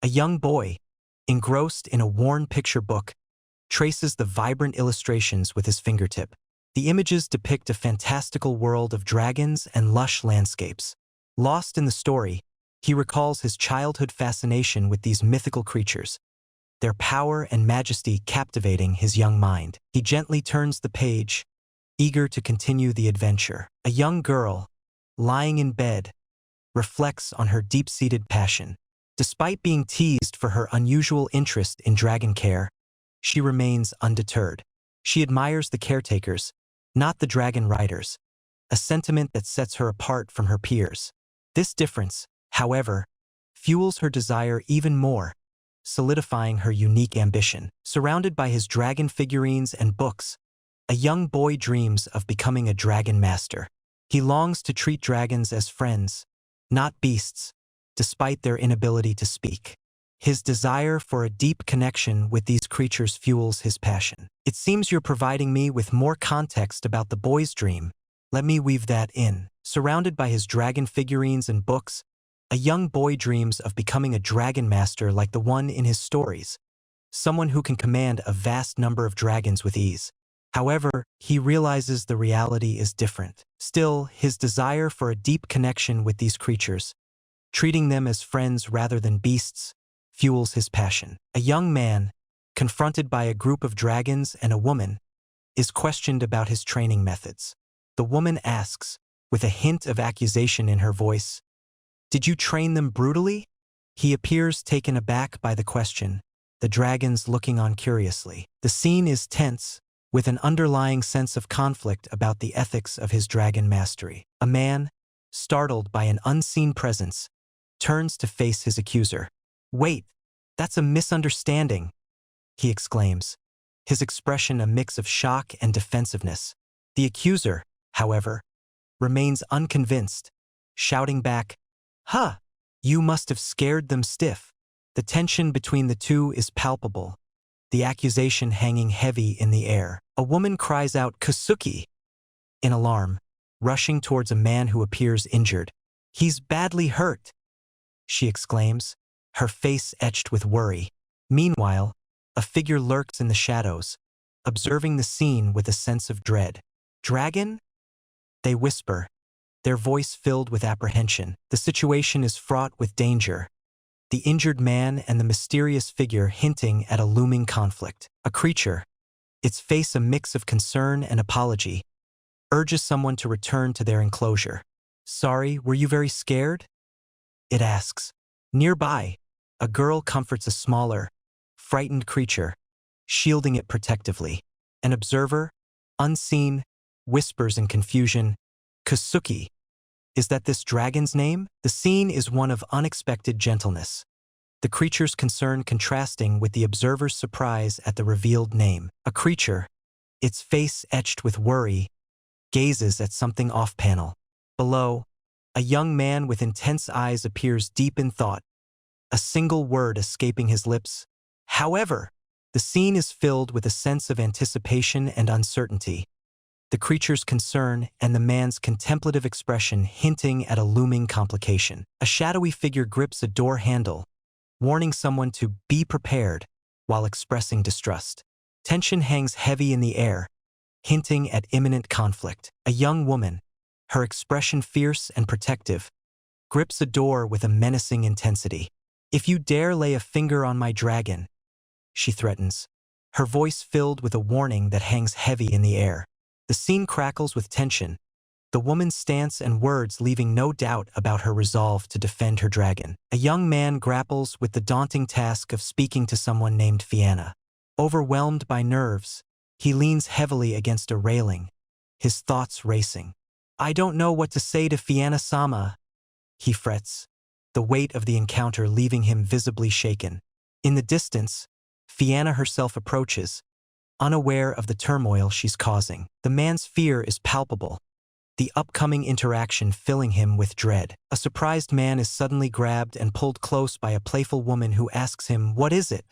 A young boy, engrossed in a worn picture book, traces the vibrant illustrations with his fingertip. The images depict a fantastical world of dragons and lush landscapes. Lost in the story, he recalls his childhood fascination with these mythical creatures, their power and majesty captivating his young mind. He gently turns the page, eager to continue the adventure. A young girl, lying in bed, reflects on her deep-seated passion. Despite being teased for her unusual interest in dragon care, she remains undeterred. She admires the caretakers, not the dragon riders, a sentiment that sets her apart from her peers. This difference, however, fuels her desire even more, solidifying her unique ambition. Surrounded by his dragon figurines and books, a young boy dreams of becoming a dragon master. He longs to treat dragons as friends, not beasts, despite their inability to speak. His desire for a deep connection with these creatures fuels his passion. It seems you're providing me with more context about the boy's dream. Let me weave that in. Surrounded by his dragon figurines and books, a young boy dreams of becoming a dragon master like the one in his stories, someone who can command a vast number of dragons with ease. However, he realizes the reality is different. Still, his desire for a deep connection with these creatures, treating them as friends rather than beasts, fuels his passion. A young man, confronted by a group of dragons and a woman, is questioned about his training methods. The woman asks, with a hint of accusation in her voice, "Did you train them brutally?" He appears taken aback by the question, the dragons looking on curiously. The scene is tense, with an underlying sense of conflict about the ethics of his dragon mastery. A man, startled by an unseen presence, turns to face his accuser. "Wait, that's a misunderstanding," he exclaims, his expression a mix of shock and defensiveness. The accuser, however, remains unconvinced, shouting back, "Huh, you must have scared them stiff." The tension between the two is palpable, the accusation hanging heavy in the air. A woman cries out, "Kasuki!" in alarm, rushing towards a man who appears injured. "He's badly hurt," she exclaims, her face etched with worry. Meanwhile, a figure lurks in the shadows, observing the scene with a sense of dread. "Dragon?" they whisper, their voice filled with apprehension. The situation is fraught with danger, the injured man and the mysterious figure hinting at a looming conflict. A creature, its face a mix of concern and apology, urges someone to return to their enclosure. "Sorry, were you very scared?" it asks. Nearby, a girl comforts a smaller, frightened creature, shielding it protectively. An observer, unseen, whispers in confusion, "Kasuki, is that this dragon's name?" The scene is one of unexpected gentleness, the creature's concern contrasting with the observer's surprise at the revealed name. A creature, its face etched with worry, gazes at something off-panel. Below, a young man with intense eyes appears deep in thought, a single word escaping his lips. However, the scene is filled with a sense of anticipation and uncertainty, the creature's concern and the man's contemplative expression hinting at a looming complication. A shadowy figure grips a door handle, warning someone to be prepared while expressing distrust. Tension hangs heavy in the air, hinting at imminent conflict. A young woman, her expression fierce and protective, grips a door with a menacing intensity. "If you dare lay a finger on my dragon," she threatens, her voice filled with a warning that hangs heavy in the air. The scene crackles with tension, the woman's stance and words leaving no doubt about her resolve to defend her dragon. A young man grapples with the daunting task of speaking to someone named Fianna. Overwhelmed by nerves, he leans heavily against a railing, his thoughts racing. "I don't know what to say to Fianna-sama," he frets, the weight of the encounter leaving him visibly shaken. In the distance, Fianna herself approaches, unaware of the turmoil she's causing. The man's fear is palpable, the upcoming interaction filling him with dread. A surprised man is suddenly grabbed and pulled close by a playful woman who asks him, "What is it?"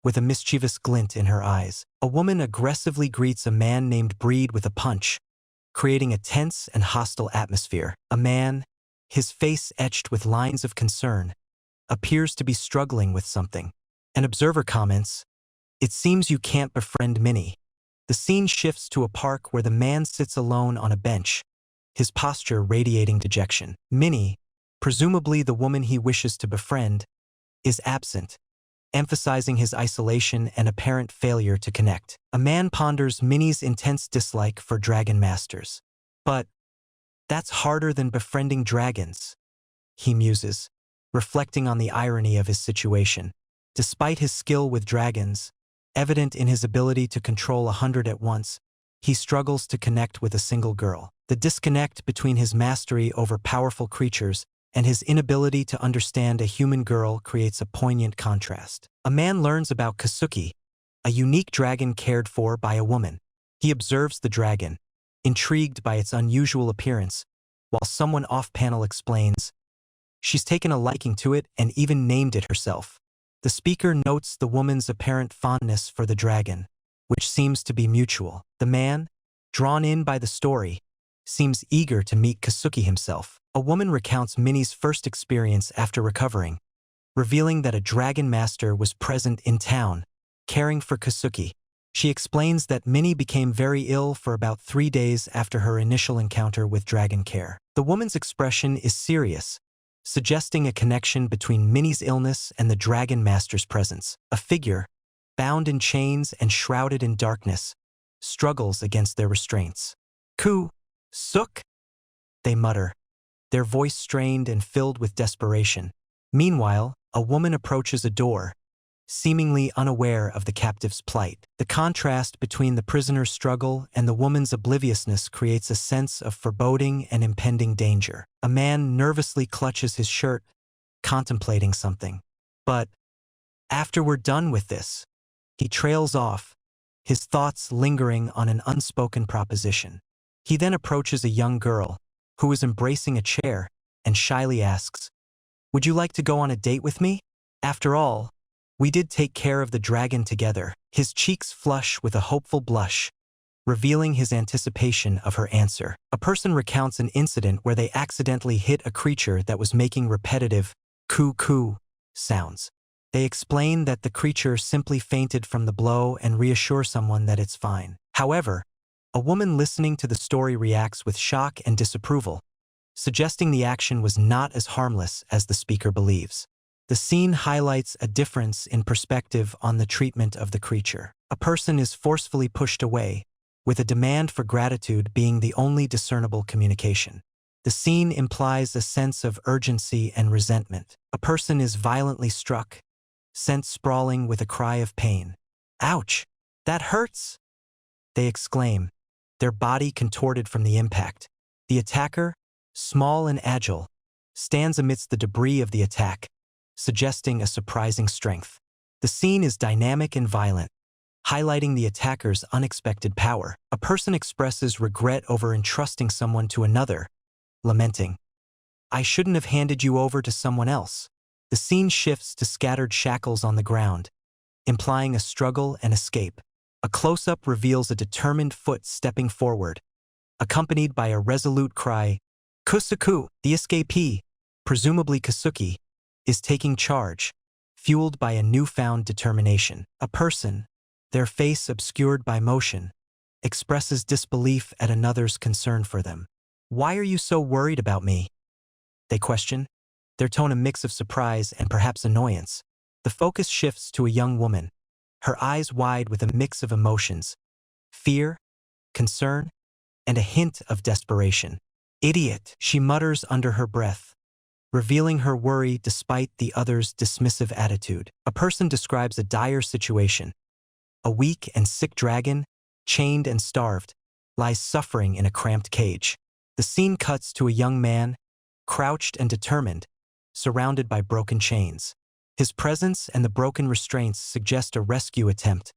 with a mischievous glint in her eyes. A woman aggressively greets a man named Breed with a punch, creating a tense and hostile atmosphere. A man, his face etched with lines of concern, appears to be struggling with something. An observer comments, "It seems you can't befriend Minnie." The scene shifts to a park where the man sits alone on a bench, his posture radiating dejection. Minnie, presumably the woman he wishes to befriend, is absent, emphasizing his isolation and apparent failure to connect. A man ponders Minnie's intense dislike for dragon masters. "But that's harder than befriending dragons," he muses, reflecting on the irony of his situation. Despite his skill with dragons, evident in his ability to control 100 at once, he struggles to connect with a single girl. The disconnect between his mastery over powerful creatures and his inability to understand a human girl creates a poignant contrast. A man learns about Kasuki, a unique dragon cared for by a woman. He observes the dragon, intrigued by its unusual appearance, while someone off-panel explains, "She's taken a liking to it and even named it herself." The speaker notes the woman's apparent fondness for the dragon, which seems to be mutual. The man, drawn in by the story, seems eager to meet Kasuki himself. A woman recounts Minnie's first experience after recovering, revealing that a dragon master was present in town, caring for Kasuki. She explains that Minnie became very ill for about 3 days after her initial encounter with dragon care. The woman's expression is serious, suggesting a connection between Minnie's illness and the dragon master's presence. A figure, bound in chains and shrouded in darkness, struggles against their restraints. "Ku-suk," they mutter, their voice strained and filled with desperation. Meanwhile, a woman approaches a door, seemingly unaware of the captive's plight. The contrast between the prisoner's struggle and the woman's obliviousness creates a sense of foreboding and impending danger. A man nervously clutches his shirt, contemplating something. But after we're done with this, he trails off, his thoughts lingering on an unspoken proposition. He then approaches a young girl, who is embracing a chair, and shyly asks, "Would you like to go on a date with me? After all, we did take care of the dragon together." His cheeks flush with a hopeful blush, revealing his anticipation of her answer. A person recounts an incident where they accidentally hit a creature that was making repetitive "coo-coo" sounds. They explain that the creature simply fainted from the blow and reassure someone that it's fine. However, a woman listening to the story reacts with shock and disapproval, suggesting the action was not as harmless as the speaker believes. The scene highlights a difference in perspective on the treatment of the creature. A person is forcefully pushed away, with a demand for gratitude being the only discernible communication. The scene implies a sense of urgency and resentment. A person is violently struck, sent sprawling with a cry of pain. "Ouch! That hurts!" they exclaim, their body contorted from the impact. The attacker, small and agile, stands amidst the debris of the attack, suggesting a surprising strength. The scene is dynamic and violent, highlighting the attacker's unexpected power. A person expresses regret over entrusting someone to another, lamenting, "I shouldn't have handed you over to someone else." The scene shifts to scattered shackles on the ground, implying a struggle and escape. A close-up reveals a determined foot stepping forward, accompanied by a resolute cry, "Kusuku!" The escapee, presumably Kasuki, is taking charge, fueled by a newfound determination. A person, their face obscured by motion, expresses disbelief at another's concern for them. "Why are you so worried about me?" they question, their tone a mix of surprise and perhaps annoyance. The focus shifts to a young woman, her eyes wide with a mix of emotions, fear, concern, and a hint of desperation. "Idiot," she mutters under her breath, revealing her worry despite the other's dismissive attitude. A person describes a dire situation. A weak and sick dragon, chained and starved, lies suffering in a cramped cage. The scene cuts to a young man, crouched and determined, surrounded by broken chains. His presence and the broken restraints suggest a rescue attempt,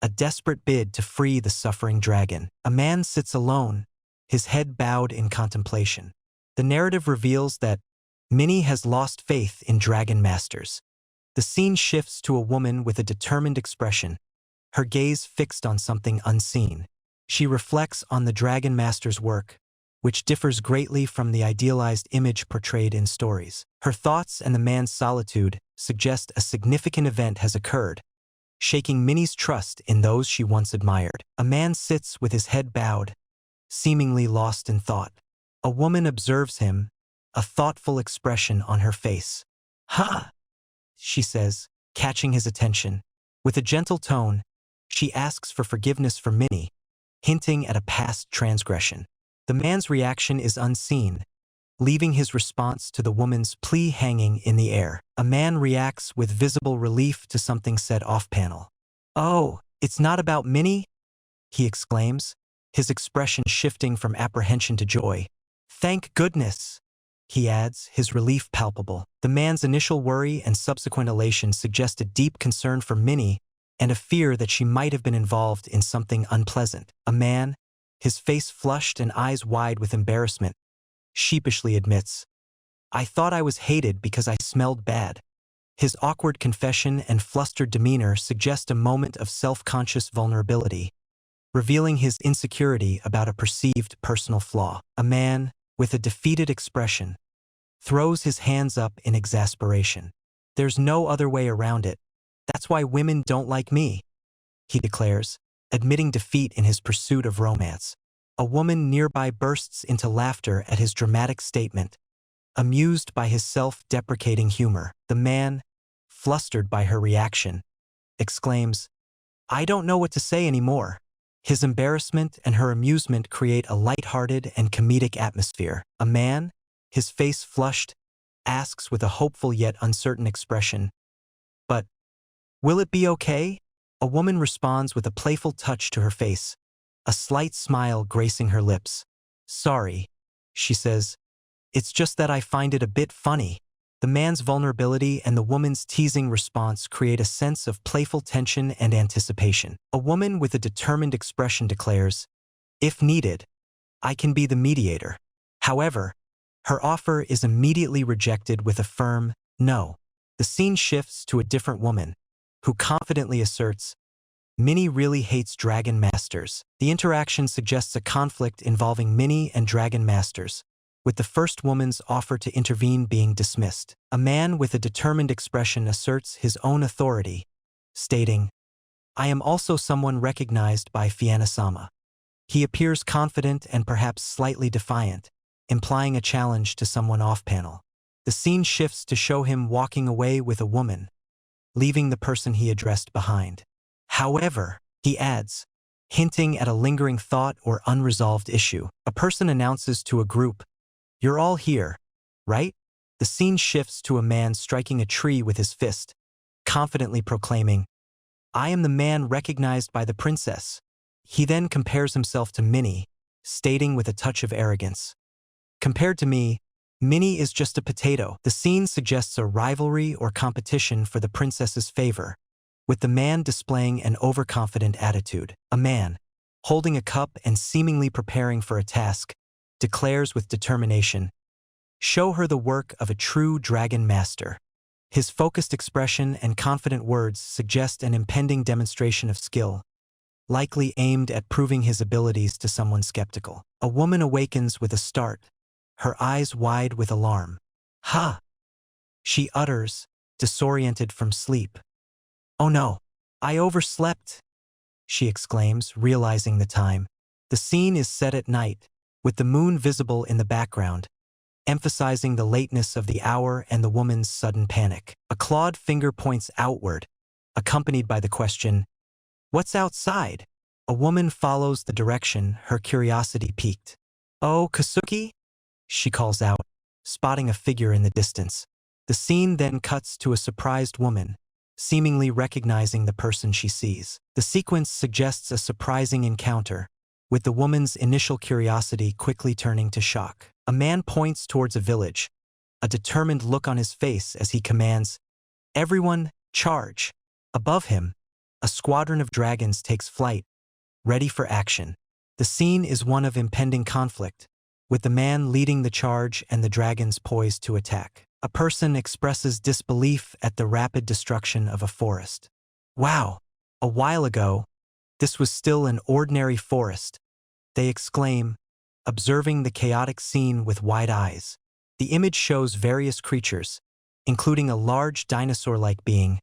a desperate bid to free the suffering dragon. A man sits alone, his head bowed in contemplation. The narrative reveals that Minnie has lost faith in dragon masters. The scene shifts to a woman with a determined expression, her gaze fixed on something unseen. She reflects on the dragon master's work, which differs greatly from the idealized image portrayed in stories. Her thoughts and the man's solitude suggest a significant event has occurred, shaking Minnie's trust in those she once admired. A man sits with his head bowed, seemingly lost in thought. A woman observes him, a thoughtful expression on her face. "Ha!" she says, catching his attention. With a gentle tone, she asks for forgiveness for Minnie, hinting at a past transgression. The man's reaction is unseen, leaving his response to the woman's plea hanging in the air. A man reacts with visible relief to something said off-panel. "Oh, it's not about Minnie?" he exclaims, his expression shifting from apprehension to joy. "Thank goodness," he adds, his relief palpable. The man's initial worry and subsequent elation suggest a deep concern for Minnie and a fear that she might have been involved in something unpleasant. A man, his face flushed and eyes wide with embarrassment, sheepishly admits, "I thought I was hated because I smelled bad." His awkward confession and flustered demeanor suggest a moment of self-conscious vulnerability, revealing his insecurity about a perceived personal flaw. A man, with a defeated expression, throws his hands up in exasperation. "There's no other way around it. That's why women don't like me," he declares, admitting defeat in his pursuit of romance. A woman nearby bursts into laughter at his dramatic statement, amused by his self-deprecating humor. The man, flustered by her reaction, exclaims, "I don't know what to say anymore." His embarrassment and her amusement create a light-hearted and comedic atmosphere. A man, his face flushed, asks with a hopeful yet uncertain expression, "But will it be okay?" A woman responds with a playful touch to her face, a slight smile gracing her lips. "Sorry," she says, "it's just that I find it a bit funny." The man's vulnerability and the woman's teasing response create a sense of playful tension and anticipation. A woman with a determined expression declares, "If needed, I can be the mediator." However, her offer is immediately rejected with a firm no. The scene shifts to a different woman, who confidently asserts, "Minnie really hates Dragon Masters." The interaction suggests a conflict involving Minnie and Dragon Masters, with the first woman's offer to intervene being dismissed. A man with a determined expression asserts his own authority, stating, "I am also someone recognized by Fianna-sama." He appears confident and perhaps slightly defiant, implying a challenge to someone off-panel. The scene shifts to show him walking away with a woman, leaving the person he addressed behind. "However," he adds, hinting at a lingering thought or unresolved issue. A person announces to a group, "You're all here, right?" The scene shifts to a man striking a tree with his fist, confidently proclaiming, "I am the man recognized by the princess." He then compares himself to Minnie, stating with a touch of arrogance, "Compared to me, Minnie is just a potato." The scene suggests a rivalry or competition for the princess's favor, with the man displaying an overconfident attitude. A man, holding a cup and seemingly preparing for a task, declares with determination, "Show her the work of a true dragon master." His focused expression and confident words suggest an impending demonstration of skill, likely aimed at proving his abilities to someone skeptical. A woman awakens with a start, her eyes wide with alarm. "Ha!" she utters, disoriented from sleep. "Oh no, I overslept," she exclaims, realizing the time. The scene is set at night, with the moon visible in the background, emphasizing the lateness of the hour and the woman's sudden panic. A clawed finger points outward, accompanied by the question, "What's outside?" A woman follows the direction, her curiosity piqued. "Oh, Kasuki?" she calls out, spotting a figure in the distance. The scene then cuts to a surprised woman, seemingly recognizing the person she sees. The sequence suggests a surprising encounter, with the woman's initial curiosity quickly turning to shock. A man points towards a village, a determined look on his face as he commands, "Everyone, charge!" Above him, a squadron of dragons takes flight, ready for action. The scene is one of impending conflict, with the man leading the charge and the dragons poised to attack. A person expresses disbelief at the rapid destruction of a forest. "Wow! A while ago, this was still an ordinary forest," they exclaim, observing the chaotic scene with wide eyes. The image shows various creatures, including a large dinosaur-like being,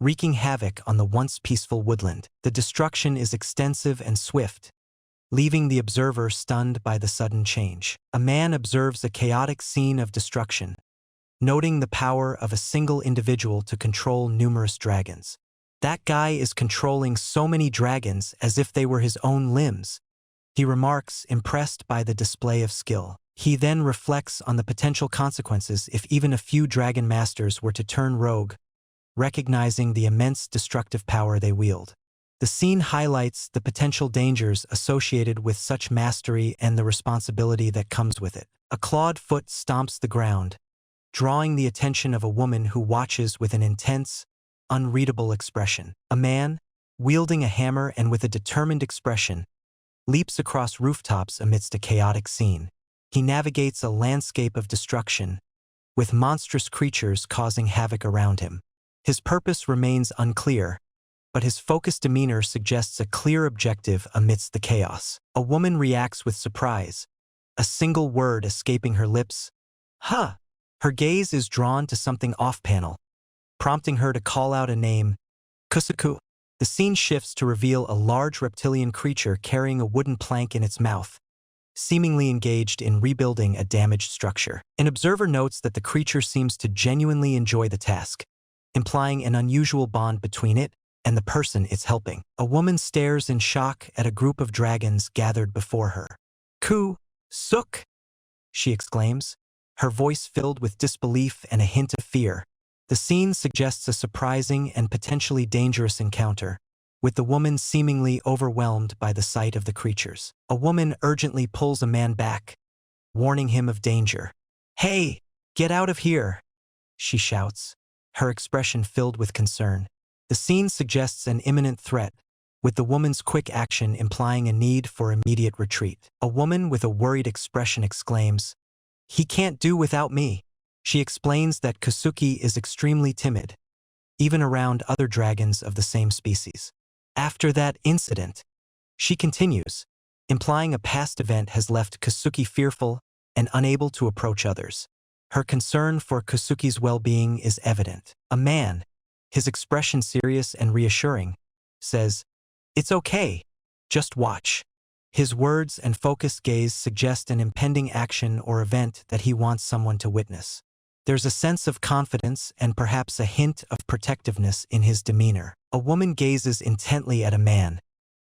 wreaking havoc on the once peaceful woodland. The destruction is extensive and swift, leaving the observer stunned by the sudden change. A man observes a chaotic scene of destruction, noting the power of a single individual to control numerous dragons. That guy is controlling so many dragons as if they were his own limbs, he remarks, impressed by the display of skill. He then reflects on the potential consequences if even a few dragon masters were to turn rogue, recognizing the immense destructive power they wield. The scene highlights the potential dangers associated with such mastery and the responsibility that comes with it. A clawed foot stomps the ground, drawing the attention of a woman who watches with an intense, unreadable expression. A man, wielding a hammer and with a determined expression, leaps across rooftops amidst a chaotic scene. He navigates a landscape of destruction, with monstrous creatures causing havoc around him. His purpose remains unclear, but his focused demeanor suggests a clear objective amidst the chaos. A woman reacts with surprise, a single word escaping her lips. Huh! Her gaze is drawn to something off-panel, prompting her to call out a name, Kusuku. The scene shifts to reveal a large reptilian creature carrying a wooden plank in its mouth, seemingly engaged in rebuilding a damaged structure. An observer notes that the creature seems to genuinely enjoy the task, implying an unusual bond between it and the person it's helping. A woman stares in shock at a group of dragons gathered before her. Ku-suk, she exclaims, her voice filled with disbelief and a hint of fear. The scene suggests a surprising and potentially dangerous encounter, with the woman seemingly overwhelmed by the sight of the creatures. A woman urgently pulls a man back, warning him of danger. "Hey, get out of here!" she shouts, her expression filled with concern. The scene suggests an imminent threat, with the woman's quick action implying a need for immediate retreat. A woman with a worried expression exclaims, "He can't do without me." She explains that Kusuki is extremely timid, even around other dragons of the same species. After that incident, she continues, implying a past event has left Kusuki fearful and unable to approach others. Her concern for Kusuki's well-being is evident. A man, his expression serious and reassuring, says, "It's okay, just watch." His words and focused gaze suggest an impending action or event that he wants someone to witness. There's a sense of confidence and perhaps a hint of protectiveness in his demeanor. A woman gazes intently at a man,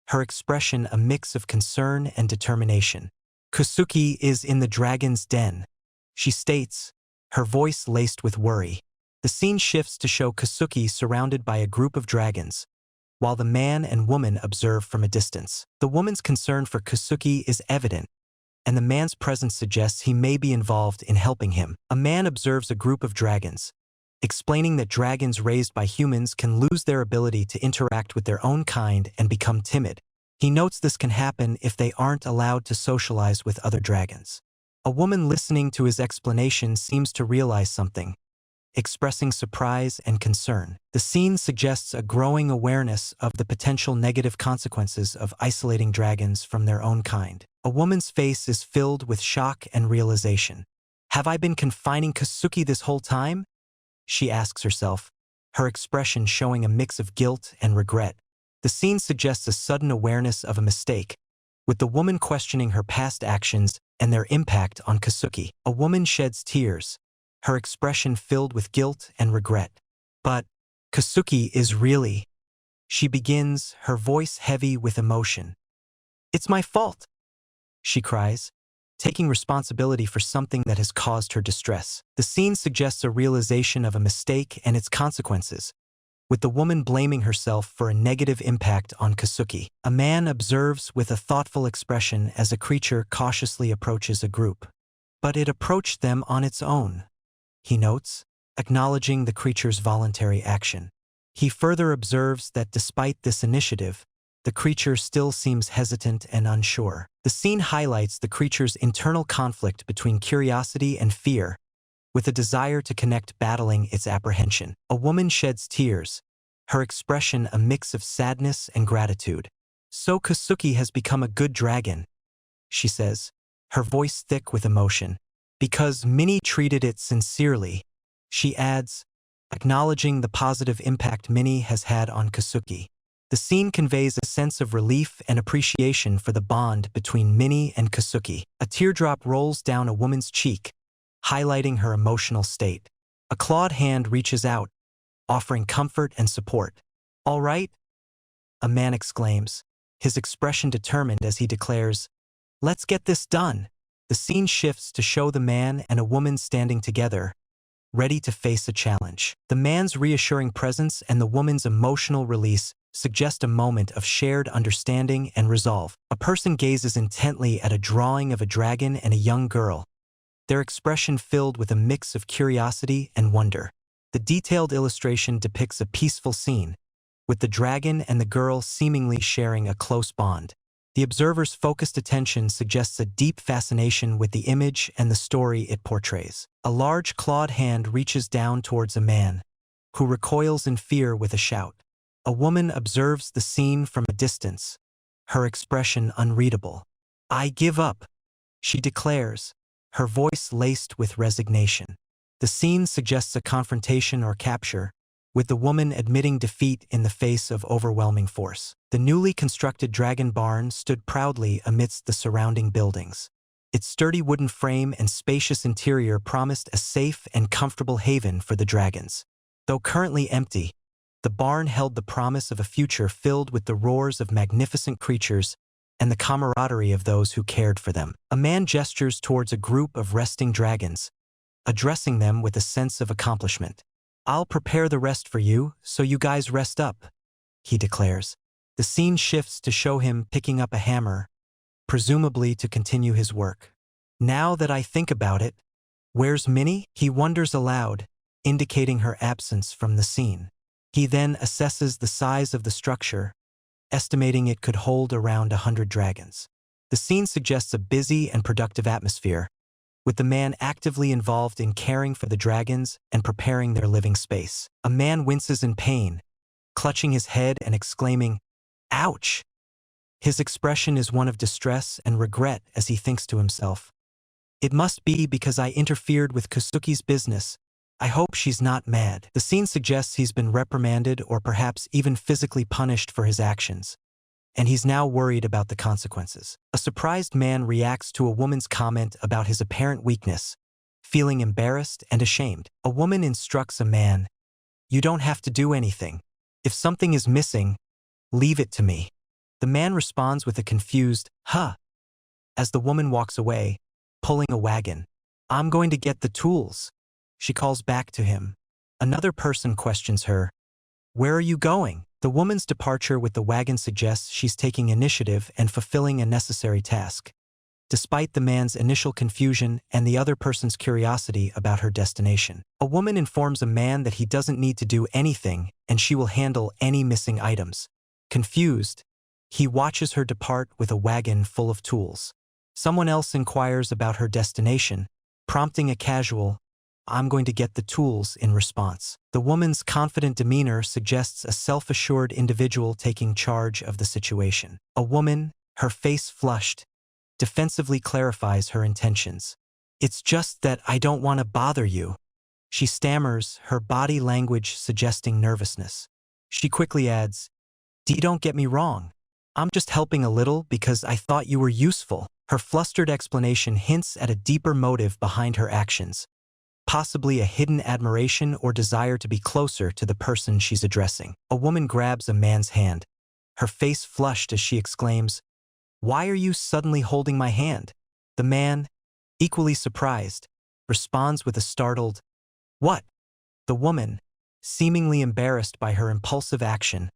her expression a mix of concern and determination. "Kusuki is in the dragon's den," she states, her voice laced with worry. The scene shifts to show Kusuki surrounded by a group of dragons, while the man and woman observe from a distance. The woman's concern for Kusuki is evident, and the man's presence suggests he may be involved in helping him. A man observes a group of dragons, explaining that dragons raised by humans can lose their ability to interact with their own kind and become timid. He notes this can happen if they aren't allowed to socialize with other dragons. A woman listening to his explanation seems to realize something, expressing surprise and concern. The scene suggests a growing awareness of the potential negative consequences of isolating dragons from their own kind. A woman's face is filled with shock and realization. "Have I been confining Kusuki this whole time?" she asks herself, her expression showing a mix of guilt and regret. The scene suggests a sudden awareness of a mistake, with the woman questioning her past actions and their impact on Kusuki. A woman sheds tears, her expression filled with guilt and regret. "But Kusuki is really..." she begins, her voice heavy with emotion. "It's my fault," she cries, taking responsibility for something that has caused her distress. The scene suggests a realization of a mistake and its consequences, with the woman blaming herself for a negative impact on Kusuki. A man observes with a thoughtful expression as a creature cautiously approaches a group. "But it approached them on its own," he notes, acknowledging the creature's voluntary action. He further observes that despite this initiative, the creature still seems hesitant and unsure. The scene highlights the creature's internal conflict between curiosity and fear, with a desire to connect battling its apprehension. A woman sheds tears, her expression a mix of sadness and gratitude. "So Kusuki has become a good dragon," she says, her voice thick with emotion. Because Minnie treated it sincerely, she adds, acknowledging the positive impact Minnie has had on Kasuki. The scene conveys a sense of relief and appreciation for the bond between Minnie and Kasuki. A teardrop rolls down a woman's cheek, highlighting her emotional state. A clawed hand reaches out, offering comfort and support. "All right?" a man exclaims, his expression determined as he declares, "Let's get this done." The scene shifts to show the man and a woman standing together, ready to face a challenge. The man's reassuring presence and the woman's emotional release suggest a moment of shared understanding and resolve. A person gazes intently at a drawing of a dragon and a young girl, their expression filled with a mix of curiosity and wonder. The detailed illustration depicts a peaceful scene, with the dragon and the girl seemingly sharing a close bond. The observer's focused attention suggests a deep fascination with the image and the story it portrays. A large clawed hand reaches down towards a man, who recoils in fear with a shout. A woman observes the scene from a distance, her expression unreadable. "I give up," she declares, her voice laced with resignation. The scene suggests a confrontation or capture, with the woman admitting defeat in the face of overwhelming force. The newly constructed dragon barn stood proudly amidst the surrounding buildings. Its sturdy wooden frame and spacious interior promised a safe and comfortable haven for the dragons. Though currently empty, the barn held the promise of a future filled with the roars of magnificent creatures and the camaraderie of those who cared for them. A man gestures towards a group of resting dragons, addressing them with a sense of accomplishment. "I'll prepare the rest for you, so you guys rest up," he declares. The scene shifts to show him picking up a hammer, presumably to continue his work. "Now that I think about it, where's Minnie?" he wonders aloud, indicating her absence from the scene. He then assesses the size of the structure, estimating it could hold around 100 dragons. The scene suggests a busy and productive atmosphere, with the man actively involved in caring for the dragons and preparing their living space. A man winces in pain, clutching his head and exclaiming, "Ouch!" His expression is one of distress and regret as he thinks to himself, "It must be because I interfered with Kasuki's business. I hope she's not mad." The scene suggests he's been reprimanded or perhaps even physically punished for his actions, and he's now worried about the consequences. A surprised man reacts to a woman's comment about his apparent weakness, feeling embarrassed and ashamed. A woman instructs a man, "You don't have to do anything. If something is missing, leave it to me." The man responds with a confused, "Huh," as the woman walks away, pulling a wagon. "I'm going to get the tools," she calls back to him. Another person questions her, "Where are you going?" The woman's departure with the wagon suggests she's taking initiative and fulfilling a necessary task, despite the man's initial confusion and the other person's curiosity about her destination. A woman informs a man that he doesn't need to do anything and she will handle any missing items. Confused, he watches her depart with a wagon full of tools. Someone else inquires about her destination, prompting a casual, "I'm going to get the tools," in response. The woman's confident demeanor suggests a self-assured individual taking charge of the situation. A woman, her face flushed, defensively clarifies her intentions. "It's just that I don't want to bother you," she stammers, her body language suggesting nervousness. She quickly adds, Don't get me wrong. I'm just helping a little because I thought you were useful." Her flustered explanation hints at a deeper motive behind her actions, possibly a hidden admiration or desire to be closer to the person she's addressing. A woman grabs a man's hand, her face flushed as she exclaims, "Why are you suddenly holding my hand?" The man, equally surprised, responds with a startled, "What?" The woman, seemingly embarrassed by her impulsive action,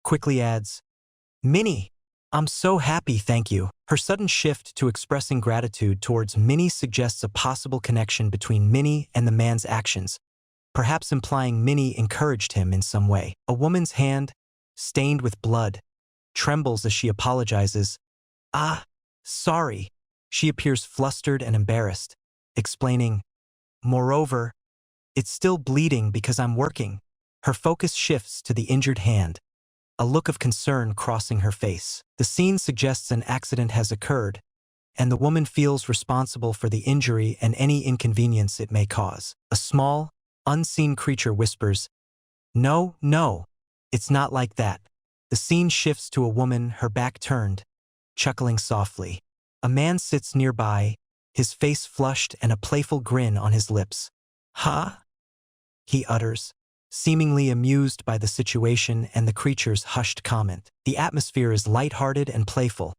quickly adds, "Minnie, I'm so happy, thank you." Her sudden shift to expressing gratitude towards Minnie suggests a possible connection between Minnie and the man's actions, perhaps implying Minnie encouraged him in some way. A woman's hand, stained with blood, trembles as she apologizes. Sorry." She appears flustered and embarrassed, explaining, "Moreover, it's still bleeding because I'm working." Her focus shifts to the injured hand, a look of concern crossing her face. The scene suggests an accident has occurred, and the woman feels responsible for the injury and any inconvenience it may cause. A small, unseen creature whispers, "No, no, it's not like that." The scene shifts to a woman, her back turned, chuckling softly. A man sits nearby, his face flushed and a playful grin on his lips. "Huh?" he utters, seemingly amused by the situation and the creature's hushed comment. The atmosphere is light-hearted and playful,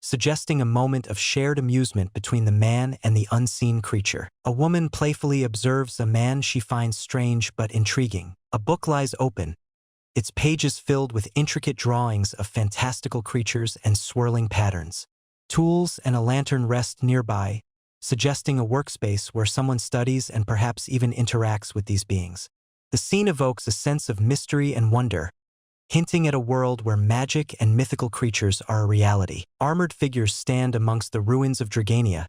suggesting a moment of shared amusement between the man and the unseen creature. A woman playfully observes a man she finds strange but intriguing. A book lies open, its pages filled with intricate drawings of fantastical creatures and swirling patterns. Tools and a lantern rest nearby, suggesting a workspace where someone studies and perhaps even interacts with these beings. The scene evokes a sense of mystery and wonder, hinting at a world where magic and mythical creatures are a reality. Armored figures stand amongst the ruins of Dragania,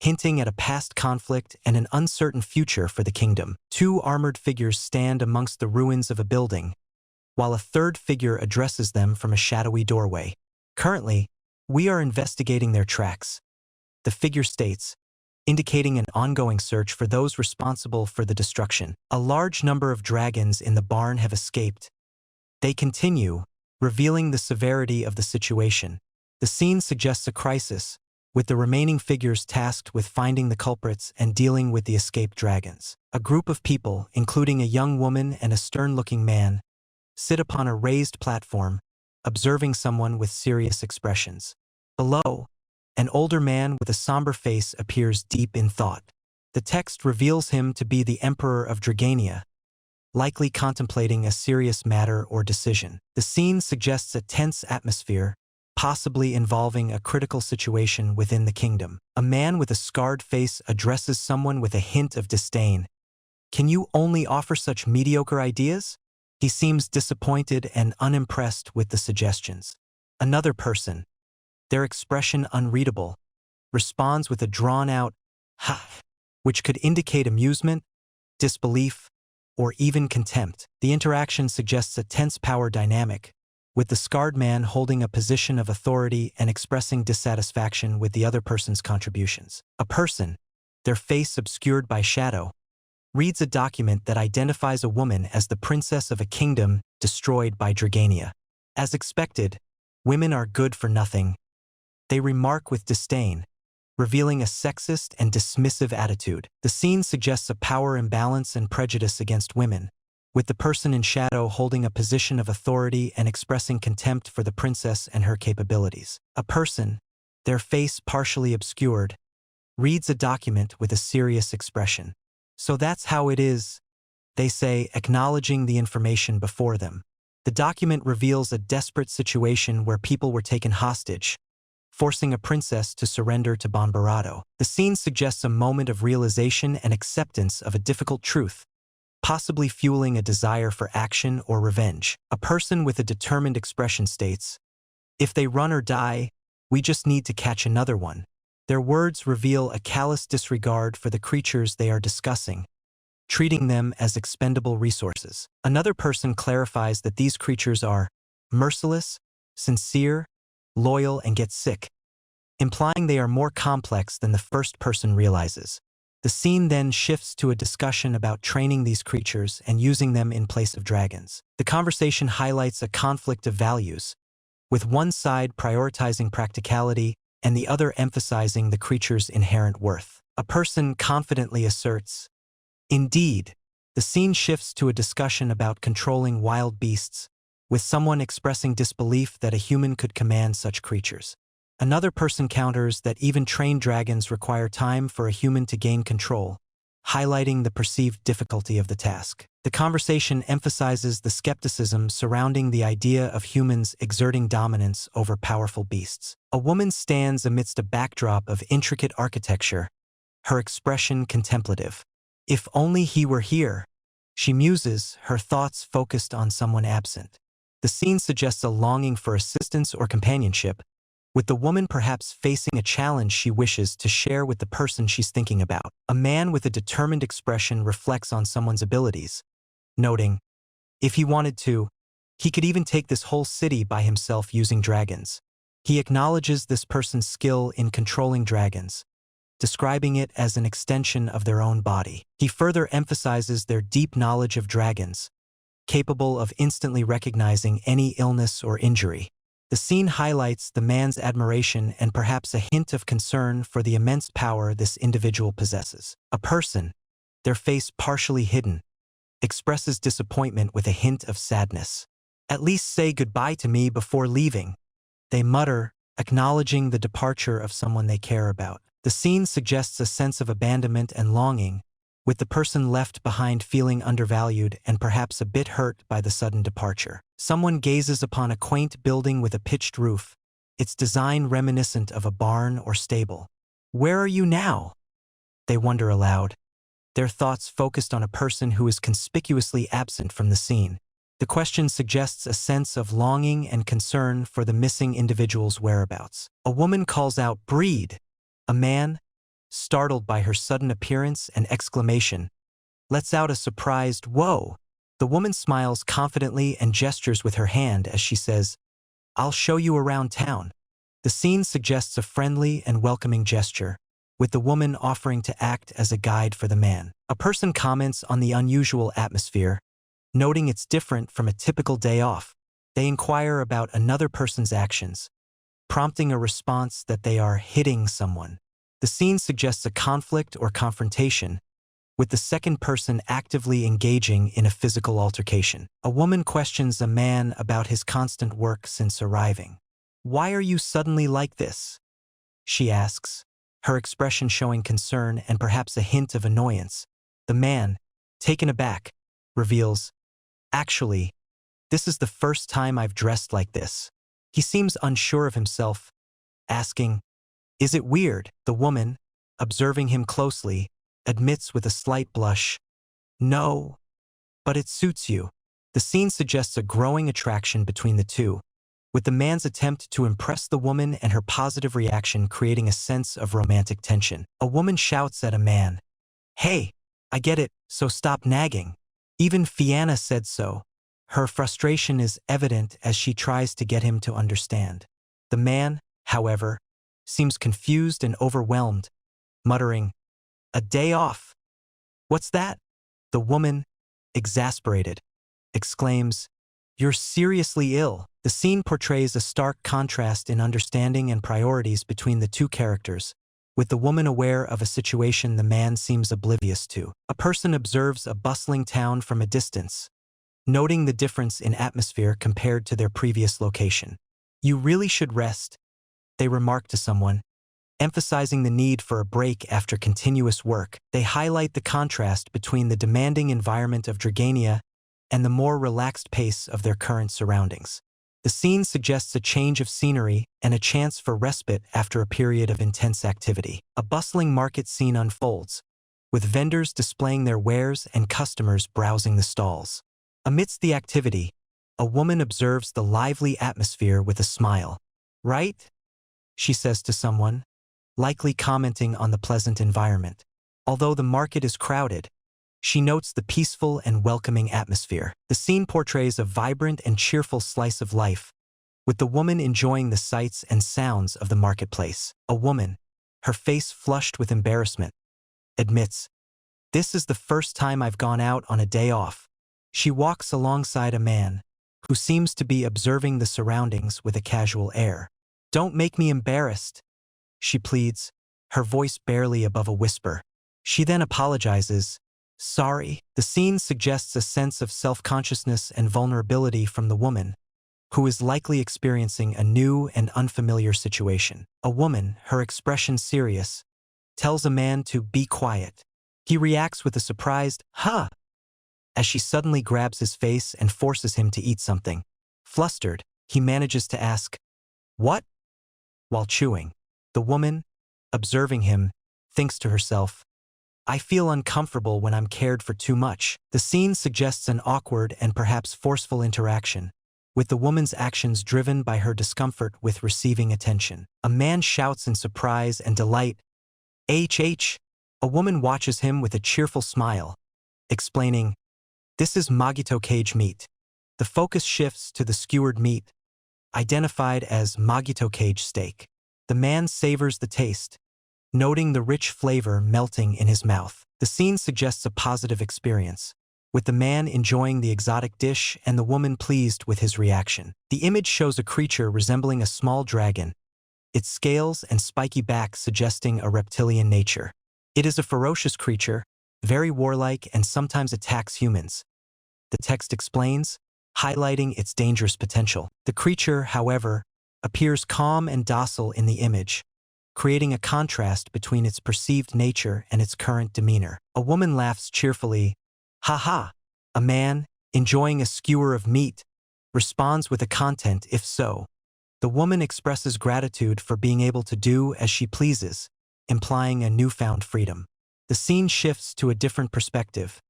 hinting at a past conflict and an uncertain future for the kingdom. Two armored figures stand amongst the ruins of a building, while a third figure addresses them from a shadowy doorway. "Currently, we are investigating their tracks," the figure states, indicating an ongoing search for those responsible for the destruction. A large number of dragons in the barn have escaped. They continue, revealing the severity of the situation. The scene suggests a crisis, with the remaining figures tasked with finding the culprits and dealing with the escaped dragons. A group of people, including a young woman and a stern-looking man, sit upon a raised platform, observing someone with serious expressions. Below, an older man with a somber face appears deep in thought. The text reveals him to be the Emperor of Dragania, likely contemplating a serious matter or decision. The scene suggests a tense atmosphere, possibly involving a critical situation within the kingdom. A man with a scarred face addresses someone with a hint of disdain. "Can you only offer such mediocre ideas?" He seems disappointed and unimpressed with the suggestions. Another person, their expression unreadable, responds with a drawn-out "ha," which could indicate amusement, disbelief, or even contempt. The interaction suggests a tense power dynamic, with the scarred man holding a position of authority and expressing dissatisfaction with the other person's contributions. A person, their face obscured by shadow, reads a document that identifies a woman as the princess of a kingdom destroyed by Dragania. As expected, women are good for nothing, they remark with disdain, revealing a sexist and dismissive attitude. The scene suggests a power imbalance and prejudice against women, with the person in shadow holding a position of authority and expressing contempt for the princess and her capabilities. A person, their face partially obscured, reads a document with a serious expression. "So that's how it is," they say, acknowledging the information before them. The document reveals a desperate situation where people were taken hostage, forcing a princess to surrender to Bonbarado. The scene suggests a moment of realization and acceptance of a difficult truth, possibly fueling a desire for action or revenge. A person with a determined expression states, "If they run or die, we just need to catch another one." Their words reveal a callous disregard for the creatures they are discussing, treating them as expendable resources. Another person clarifies that these creatures are merciless, sincere, loyal, and get sick, implying they are more complex than the first person realizes. The scene then shifts to a discussion about training these creatures and using them in place of dragons. The conversation highlights a conflict of values, with one side prioritizing practicality and the other emphasizing the creature's inherent worth. A person confidently asserts, "Indeed." The scene shifts to a discussion about controlling wild beasts, with someone expressing disbelief that a human could command such creatures. Another person counters that even trained dragons require time for a human to gain control, highlighting the perceived difficulty of the task. The conversation emphasizes the skepticism surrounding the idea of humans exerting dominance over powerful beasts. A woman stands amidst a backdrop of intricate architecture, her expression contemplative. "If only he were here," she muses, her thoughts focused on someone absent. The scene suggests a longing for assistance or companionship, with the woman perhaps facing a challenge she wishes to share with the person she's thinking about. A man with a determined expression reflects on someone's abilities, noting, "If he wanted to, he could even take this whole city by himself using dragons." He acknowledges this person's skill in controlling dragons, describing it as an extension of their own body. He further emphasizes their deep knowledge of dragons, capable of instantly recognizing any illness or injury. The scene highlights the man's admiration and perhaps a hint of concern for the immense power this individual possesses. A person, their face partially hidden, expresses disappointment with a hint of sadness. "At least say goodbye to me before leaving," they mutter, acknowledging the departure of someone they care about. The scene suggests a sense of abandonment and longing, with the person left behind feeling undervalued and perhaps a bit hurt by the sudden departure. Someone gazes upon a quaint building with a pitched roof, its design reminiscent of a barn or stable. "Where are you now?" they wonder aloud, their thoughts focused on a person who is conspicuously absent from the scene. The question suggests a sense of longing and concern for the missing individual's whereabouts. A woman calls out, "Breed!" A man, startled by her sudden appearance and exclamation, lets out a surprised, "Whoa!" The woman smiles confidently and gestures with her hand as she says, "I'll show you around town." The scene suggests a friendly and welcoming gesture, with the woman offering to act as a guide for the man. A person comments on the unusual atmosphere, noting it's different from a typical day off. They inquire about another person's actions, prompting a response that they are hitting someone. The scene suggests a conflict or confrontation, with the second person actively engaging in a physical altercation. A woman questions a man about his constant work since arriving. "Why are you suddenly like this?" she asks, her expression showing concern and perhaps a hint of annoyance. The man, taken aback, reveals, "Actually, this is the first time I've dressed like this." He seems unsure of himself, asking, "Is it weird?" The woman, observing him closely, admits with a slight blush, "No, but it suits you." The scene suggests a growing attraction between the two, with the man's attempt to impress the woman and her positive reaction creating a sense of romantic tension. A woman shouts at a man, "Hey, I get it, so stop nagging. Even Fianna said so." Her frustration is evident as she tries to get him to understand. The man, however, seems confused and overwhelmed, muttering, "A day off? What's that?" The woman, exasperated, exclaims, "You're seriously ill." The scene portrays a stark contrast in understanding and priorities between the two characters, with the woman aware of a situation the man seems oblivious to. A person observes a bustling town from a distance, noting the difference in atmosphere compared to their previous location. "You really should rest," they remark to someone, emphasizing the need for a break after continuous work. They highlight the contrast between the demanding environment of Dragania and the more relaxed pace of their current surroundings. The scene suggests a change of scenery and a chance for respite after a period of intense activity. A bustling market scene unfolds, with vendors displaying their wares and customers browsing the stalls. Amidst the activity, a woman observes the lively atmosphere with a smile. "Right?" she says to someone, likely commenting on the pleasant environment. Although the market is crowded, she notes the peaceful and welcoming atmosphere. The scene portrays a vibrant and cheerful slice of life, with the woman enjoying the sights and sounds of the marketplace. A woman, her face flushed with embarrassment, admits, "This is the first time I've gone out on a day off." She walks alongside a man, who seems to be observing the surroundings with a casual air. "Don't make me embarrassed," she pleads, her voice barely above a whisper. She then apologizes, "Sorry." The scene suggests a sense of self-consciousness and vulnerability from the woman, who is likely experiencing a new and unfamiliar situation. A woman, her expression serious, tells a man to be quiet. He reacts with a surprised, "Huh," as she suddenly grabs his face and forces him to eat something. Flustered, he manages to ask, "What?" while chewing. The woman, observing him, thinks to herself, "I feel uncomfortable when I'm cared for too much." The scene suggests an awkward and perhaps forceful interaction, with the woman's actions driven by her discomfort with receiving attention. A man shouts in surprise and delight, "HH!" A woman watches him with a cheerful smile, explaining, "This is Magito cage meat." The focus shifts to the skewered meat, identified as Magito cage steak. The man savors the taste, noting the rich flavor melting in his mouth. The scene suggests a positive experience, with the man enjoying the exotic dish and the woman pleased with his reaction. The image shows a creature resembling a small dragon, its scales and spiky back suggesting a reptilian nature. It is a ferocious creature, very warlike and sometimes attacks humans. The text explains, highlighting its dangerous potential. The creature, however, appears calm and docile in the image, creating a contrast between its perceived nature and its current demeanor. A woman laughs cheerfully. Ha ha! A man, enjoying a skewer of meat, responds with a content if so. The woman expresses gratitude for being able to do as she pleases, implying a newfound freedom. The scene shifts to a different perspective,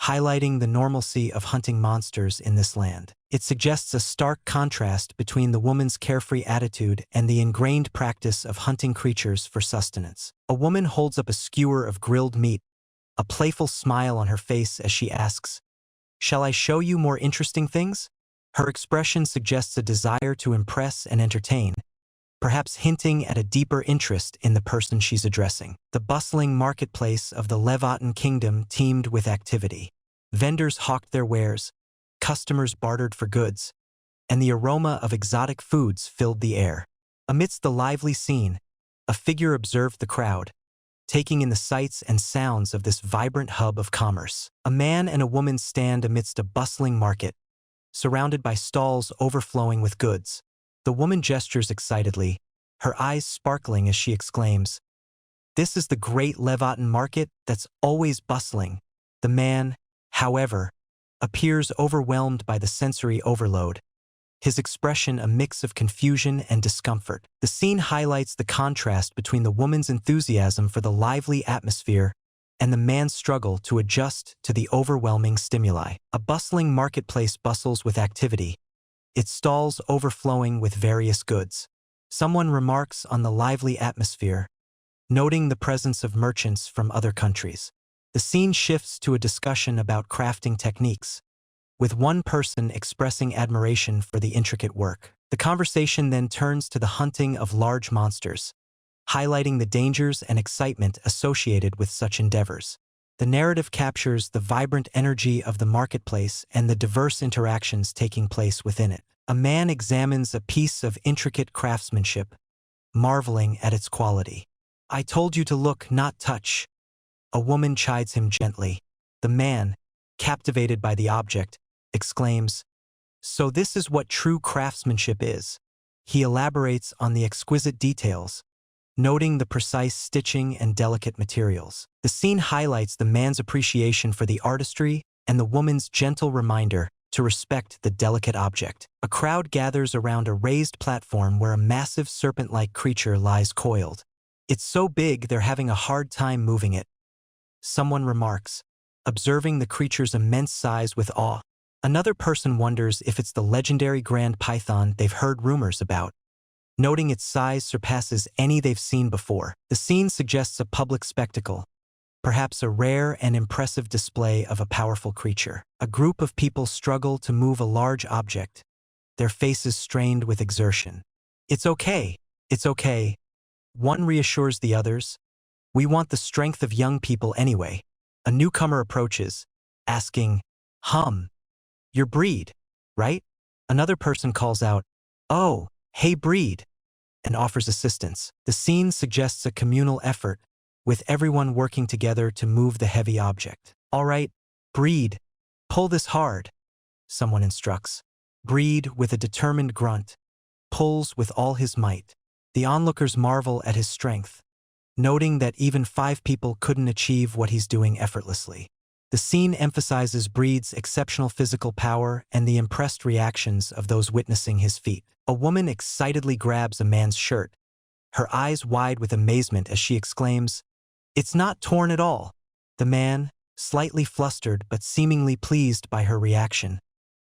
highlighting the normalcy of hunting monsters in this land. It suggests a stark contrast between the woman's carefree attitude and the ingrained practice of hunting creatures for sustenance. A woman holds up a skewer of grilled meat, a playful smile on her face as she asks, "Shall I show you more interesting things?" Her expression suggests a desire to impress and entertain, perhaps hinting at a deeper interest in the person she's addressing. The bustling marketplace of the Levatin Kingdom teemed with activity. Vendors hawked their wares, customers bartered for goods, and the aroma of exotic foods filled the air. Amidst the lively scene, a figure observed the crowd, taking in the sights and sounds of this vibrant hub of commerce. A man and a woman stand amidst a bustling market, surrounded by stalls overflowing with goods. The woman gestures excitedly, her eyes sparkling as she exclaims, "This is the great Levatin market that's always bustling." The man, however, appears overwhelmed by the sensory overload, his expression a mix of confusion and discomfort. The scene highlights the contrast between the woman's enthusiasm for the lively atmosphere and the man's struggle to adjust to the overwhelming stimuli. A bustling marketplace bustles with activity, its stalls overflowing with various goods. Someone remarks on the lively atmosphere, noting the presence of merchants from other countries. The scene shifts to a discussion about crafting techniques, with one person expressing admiration for the intricate work. The conversation then turns to the hunting of large monsters, highlighting the dangers and excitement associated with such endeavors. The narrative captures the vibrant energy of the marketplace and the diverse interactions taking place within it. A man examines a piece of intricate craftsmanship, marveling at its quality. "I told you to look, not touch." A woman chides him gently. The man, captivated by the object, exclaims, "So this is what true craftsmanship is." He elaborates on the exquisite details, noting the precise stitching and delicate materials. The scene highlights the man's appreciation for the artistry and the woman's gentle reminder to respect the delicate object. A crowd gathers around a raised platform where a massive serpent-like creature lies coiled. "It's so big they're having a hard time moving it," someone remarks, observing the creature's immense size with awe. Another person wonders if it's the legendary grand python they've heard rumors about, noting its size surpasses any they've seen before. The scene suggests a public spectacle, perhaps a rare and impressive display of a powerful creature. A group of people struggle to move a large object, their faces strained with exertion. "It's okay, it's okay," one reassures the others. "We want the strength of young people anyway." A newcomer approaches, asking, "Your breed, right?" Another person calls out, "Oh, hey breed," and offers assistance. The scene suggests a communal effort, with everyone working together to move the heavy object. "All right, breed, pull this hard," someone instructs. Breed, with a determined grunt, pulls with all his might. The onlookers marvel at his strength, noting that even 5 people couldn't achieve what he's doing effortlessly. The scene emphasizes Breed's exceptional physical power and the impressed reactions of those witnessing his feat. A woman excitedly grabs a man's shirt, her eyes wide with amazement as she exclaims, "It's not torn at all." The man, slightly flustered but seemingly pleased by her reaction,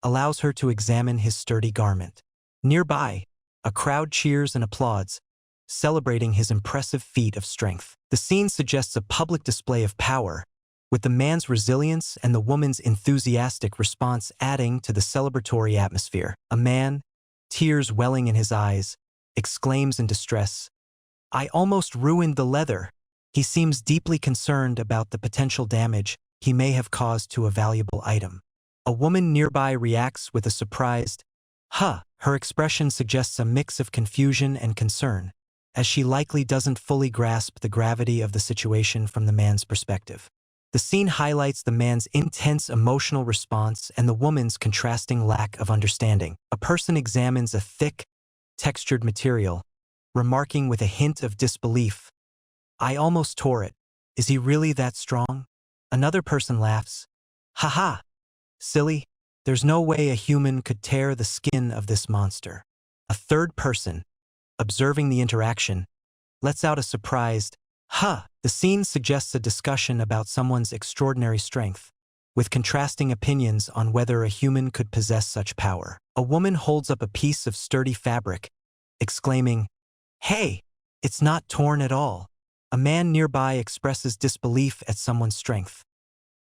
allows her to examine his sturdy garment. Nearby, a crowd cheers and applauds, celebrating his impressive feat of strength. The scene suggests a public display of power, with the man's resilience and the woman's enthusiastic response adding to the celebratory atmosphere. A man, tears welling in his eyes, exclaims in distress, "I almost ruined the leather." He seems deeply concerned about the potential damage he may have caused to a valuable item. A woman nearby reacts with a surprised, "Huh." Her expression suggests a mix of confusion and concern, as she likely doesn't fully grasp the gravity of the situation from the man's perspective. The scene highlights the man's intense emotional response and the woman's contrasting lack of understanding. A person examines a thick, textured material, remarking with a hint of disbelief, "I almost tore it. Is he really that strong?" Another person laughs, "Haha, silly. There's no way a human could tear the skin of this monster." A third person, observing the interaction, lets out a surprised, "Huh." The scene suggests a discussion about someone's extraordinary strength, with contrasting opinions on whether a human could possess such power. A woman holds up a piece of sturdy fabric, exclaiming, "Hey, it's not torn at all." A man nearby expresses disbelief at someone's strength,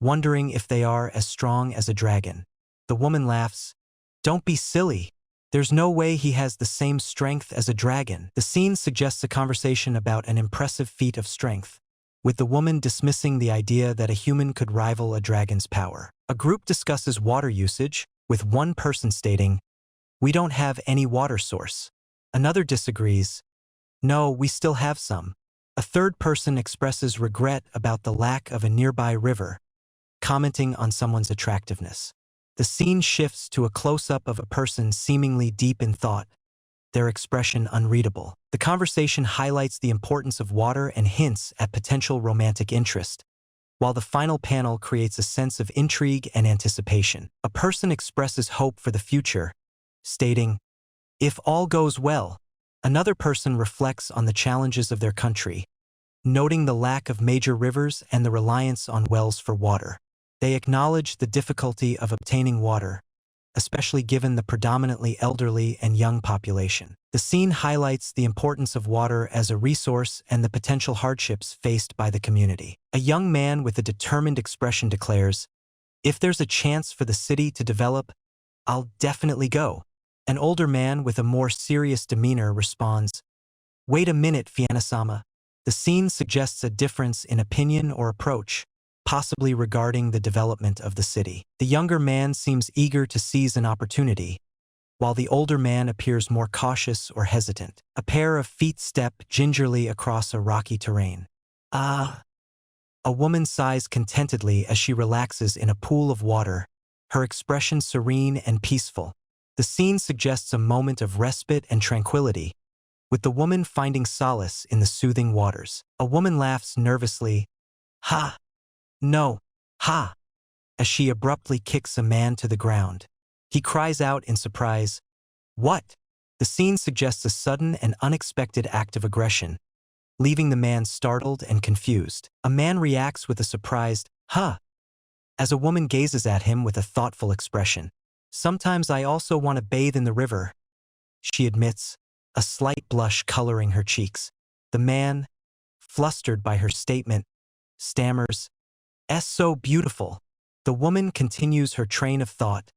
wondering if they are as strong as a dragon. The woman laughs, "Don't be silly. There's no way he has the same strength as a dragon." The scene suggests a conversation about an impressive feat of strength, with the woman dismissing the idea that a human could rival a dragon's power. A group discusses water usage, with one person stating, "We don't have any water source." Another disagrees, "No, we still have some." A third person expresses regret about the lack of a nearby river, commenting on someone's attractiveness. The scene shifts to a close-up of a person seemingly deep in thought, their expression unreadable. The conversation highlights the importance of water and hints at potential romantic interest, while the final panel creates a sense of intrigue and anticipation. A person expresses hope for the future, stating, "If all goes well." Another person reflects on the challenges of their country, noting the lack of major rivers and the reliance on wells for water. They acknowledge the difficulty of obtaining water, especially given the predominantly elderly and young population. The scene highlights the importance of water as a resource and the potential hardships faced by the community. A young man with a determined expression declares, "If there's a chance for the city to develop, I'll definitely go." An older man with a more serious demeanor responds, "Wait a minute, Fianna-sama." The scene suggests a difference in opinion or approach, possibly regarding the development of the city. The younger man seems eager to seize an opportunity, while the older man appears more cautious or hesitant. A pair of feet step gingerly across a rocky terrain. "Ah." A woman sighs contentedly as she relaxes in a pool of water, her expression serene and peaceful. The scene suggests a moment of respite and tranquility, with the woman finding solace in the soothing waters. A woman laughs nervously, "Ha! No, ha!" as she abruptly kicks a man to the ground. He cries out in surprise, "What?" The scene suggests a sudden and unexpected act of aggression, leaving the man startled and confused. A man reacts with a surprised, "Huh," as a woman gazes at him with a thoughtful expression. "Sometimes I also want to bathe in the river," she admits, a slight blush coloring her cheeks. The man, flustered by her statement, stammers, "Es so beautiful." The woman continues her train of thought.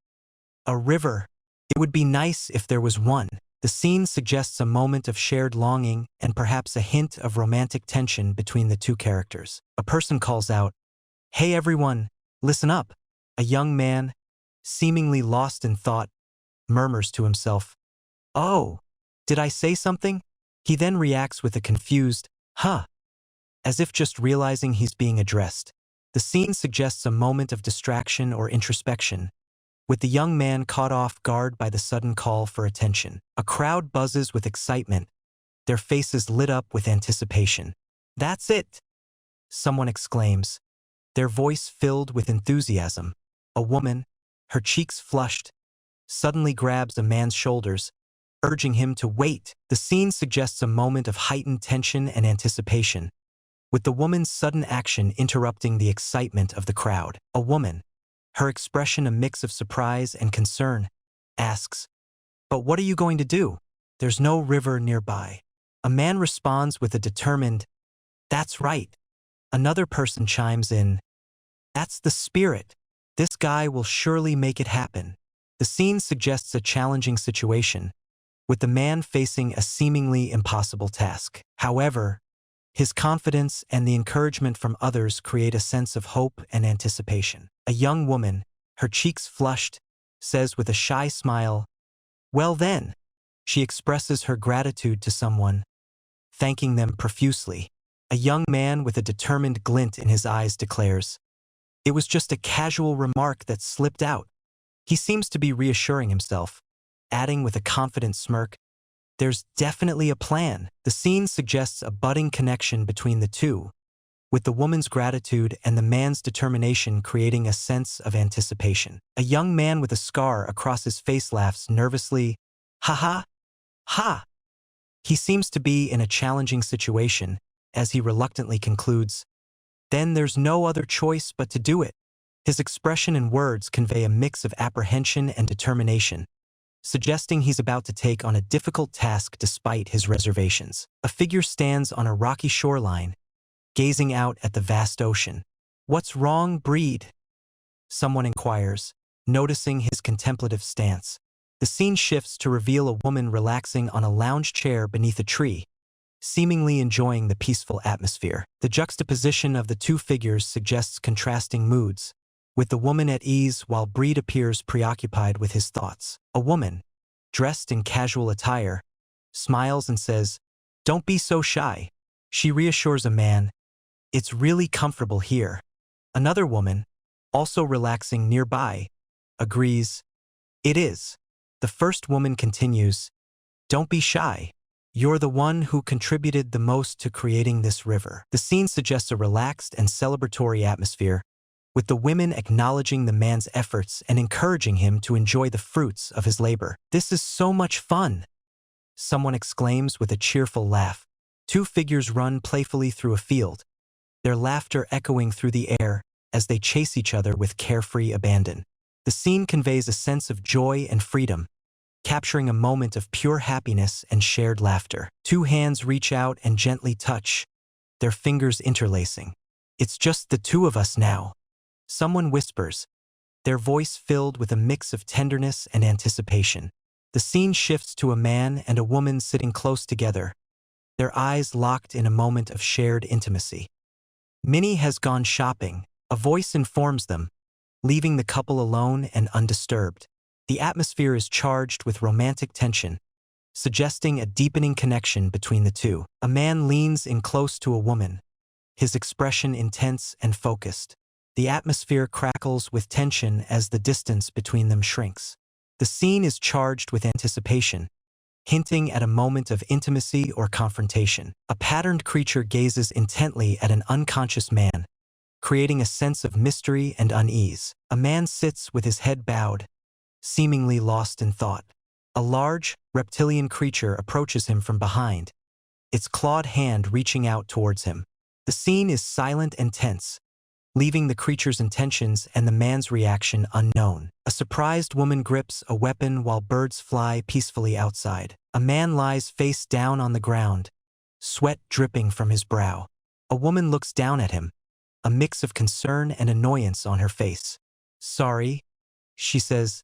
"A river. It would be nice if there was one." The scene suggests a moment of shared longing and perhaps a hint of romantic tension between the two characters. A person calls out, "Hey everyone, listen up." A young man, seemingly lost in thought, murmurs to himself, "Oh, did I say something?" He then reacts with a confused, "Huh," as if just realizing he's being addressed. The scene suggests a moment of distraction or introspection, with the young man caught off guard by the sudden call for attention. A crowd buzzes with excitement, their faces lit up with anticipation. "That's it!" someone exclaims, their voice filled with enthusiasm. A woman, her cheeks flushed, suddenly grabs a man's shoulders, urging him to wait. The scene suggests a moment of heightened tension and anticipation, with the woman's sudden action interrupting the excitement of the crowd. A woman, her expression a mix of surprise and concern, asks, "But what are you going to do? There's no river nearby." A man responds with a determined, "That's right." Another person chimes in, "That's the spirit. This guy will surely make it happen." The scene suggests a challenging situation, with the man facing a seemingly impossible task. However, his confidence and the encouragement from others create a sense of hope and anticipation. A young woman, her cheeks flushed, says with a shy smile, "Well then." She expresses her gratitude to someone, thanking them profusely. A young man with a determined glint in his eyes declares, "It was just a casual remark that slipped out." He seems to be reassuring himself, adding with a confident smirk, "There's definitely a plan." The scene suggests a budding connection between the two, with the woman's gratitude and the man's determination creating a sense of anticipation. A young man with a scar across his face laughs nervously, "Ha ha, ha." He seems to be in a challenging situation, as he reluctantly concludes, "Then there's no other choice but to do it." His expression and words convey a mix of apprehension and determination, suggesting he's about to take on a difficult task despite his reservations. A figure stands on a rocky shoreline, gazing out at the vast ocean. "What's wrong, Breed?" someone inquires, noticing his contemplative stance. The scene shifts to reveal a woman relaxing on a lounge chair beneath a tree, seemingly enjoying the peaceful atmosphere. The juxtaposition of the two figures suggests contrasting moods, with the woman at ease while Breed appears preoccupied with his thoughts. A woman, dressed in casual attire, smiles and says, "Don't be so shy." She reassures a man, "It's really comfortable here." Another woman, also relaxing nearby, agrees, "It is." The first woman continues, "Don't be shy. You're the one who contributed the most to creating this river." The scene suggests a relaxed and celebratory atmosphere, with the women acknowledging the man's efforts and encouraging him to enjoy the fruits of his labor. "This is so much fun," someone exclaims with a cheerful laugh. Two figures run playfully through a field, their laughter echoing through the air as they chase each other with carefree abandon. The scene conveys a sense of joy and freedom, capturing a moment of pure happiness and shared laughter. Two hands reach out and gently touch, their fingers interlacing. "It's just the two of us now," someone whispers, their voice filled with a mix of tenderness and anticipation. The scene shifts to a man and a woman sitting close together, their eyes locked in a moment of shared intimacy. Minnie has gone shopping, a voice informs them, leaving the couple alone and undisturbed. The atmosphere is charged with romantic tension, suggesting a deepening connection between the two. A man leans in close to a woman, his expression intense and focused. The atmosphere crackles with tension as the distance between them shrinks. The scene is charged with anticipation, hinting at a moment of intimacy or confrontation. A patterned creature gazes intently at an unconscious man, creating a sense of mystery and unease. A man sits with his head bowed, seemingly lost in thought. A large, reptilian creature approaches him from behind, its clawed hand reaching out towards him. The scene is silent and tense, leaving the creature's intentions and the man's reaction unknown. A surprised woman grips a weapon while birds fly peacefully outside. A man lies face down on the ground, sweat dripping from his brow. A woman looks down at him, a mix of concern and annoyance on her face. "Sorry," she says,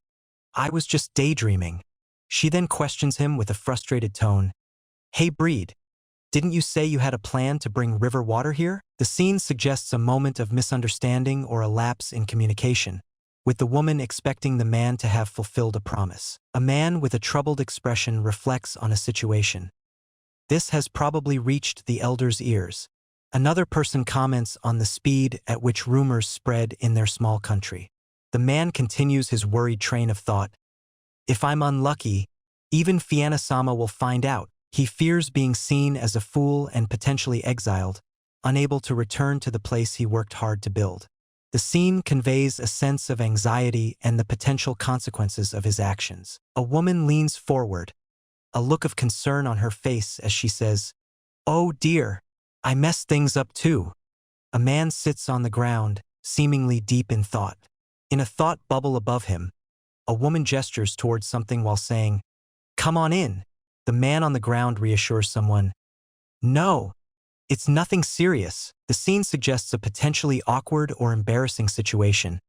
"I was just daydreaming." She then questions him with a frustrated tone, "Hey Breed, didn't you say you had a plan to bring river water here?" The scene suggests a moment of misunderstanding or a lapse in communication, with the woman expecting the man to have fulfilled a promise. A man with a troubled expression reflects on a situation. "This has probably reached the elder's ears." Another person comments on the speed at which rumors spread in their small country. The man continues his worried train of thought, "If I'm unlucky, even Fianna-sama will find out." He fears being seen as a fool and potentially exiled, unable to return to the place he worked hard to build. The scene conveys a sense of anxiety and the potential consequences of his actions. A woman leans forward, a look of concern on her face as she says, "Oh dear, I messed things up too." A man sits on the ground, seemingly deep in thought. In a thought bubble above him, a woman gestures towards something while saying, "Come on in." The man on the ground reassures someone, "No, it's nothing serious." The scene suggests a potentially awkward or embarrassing situation,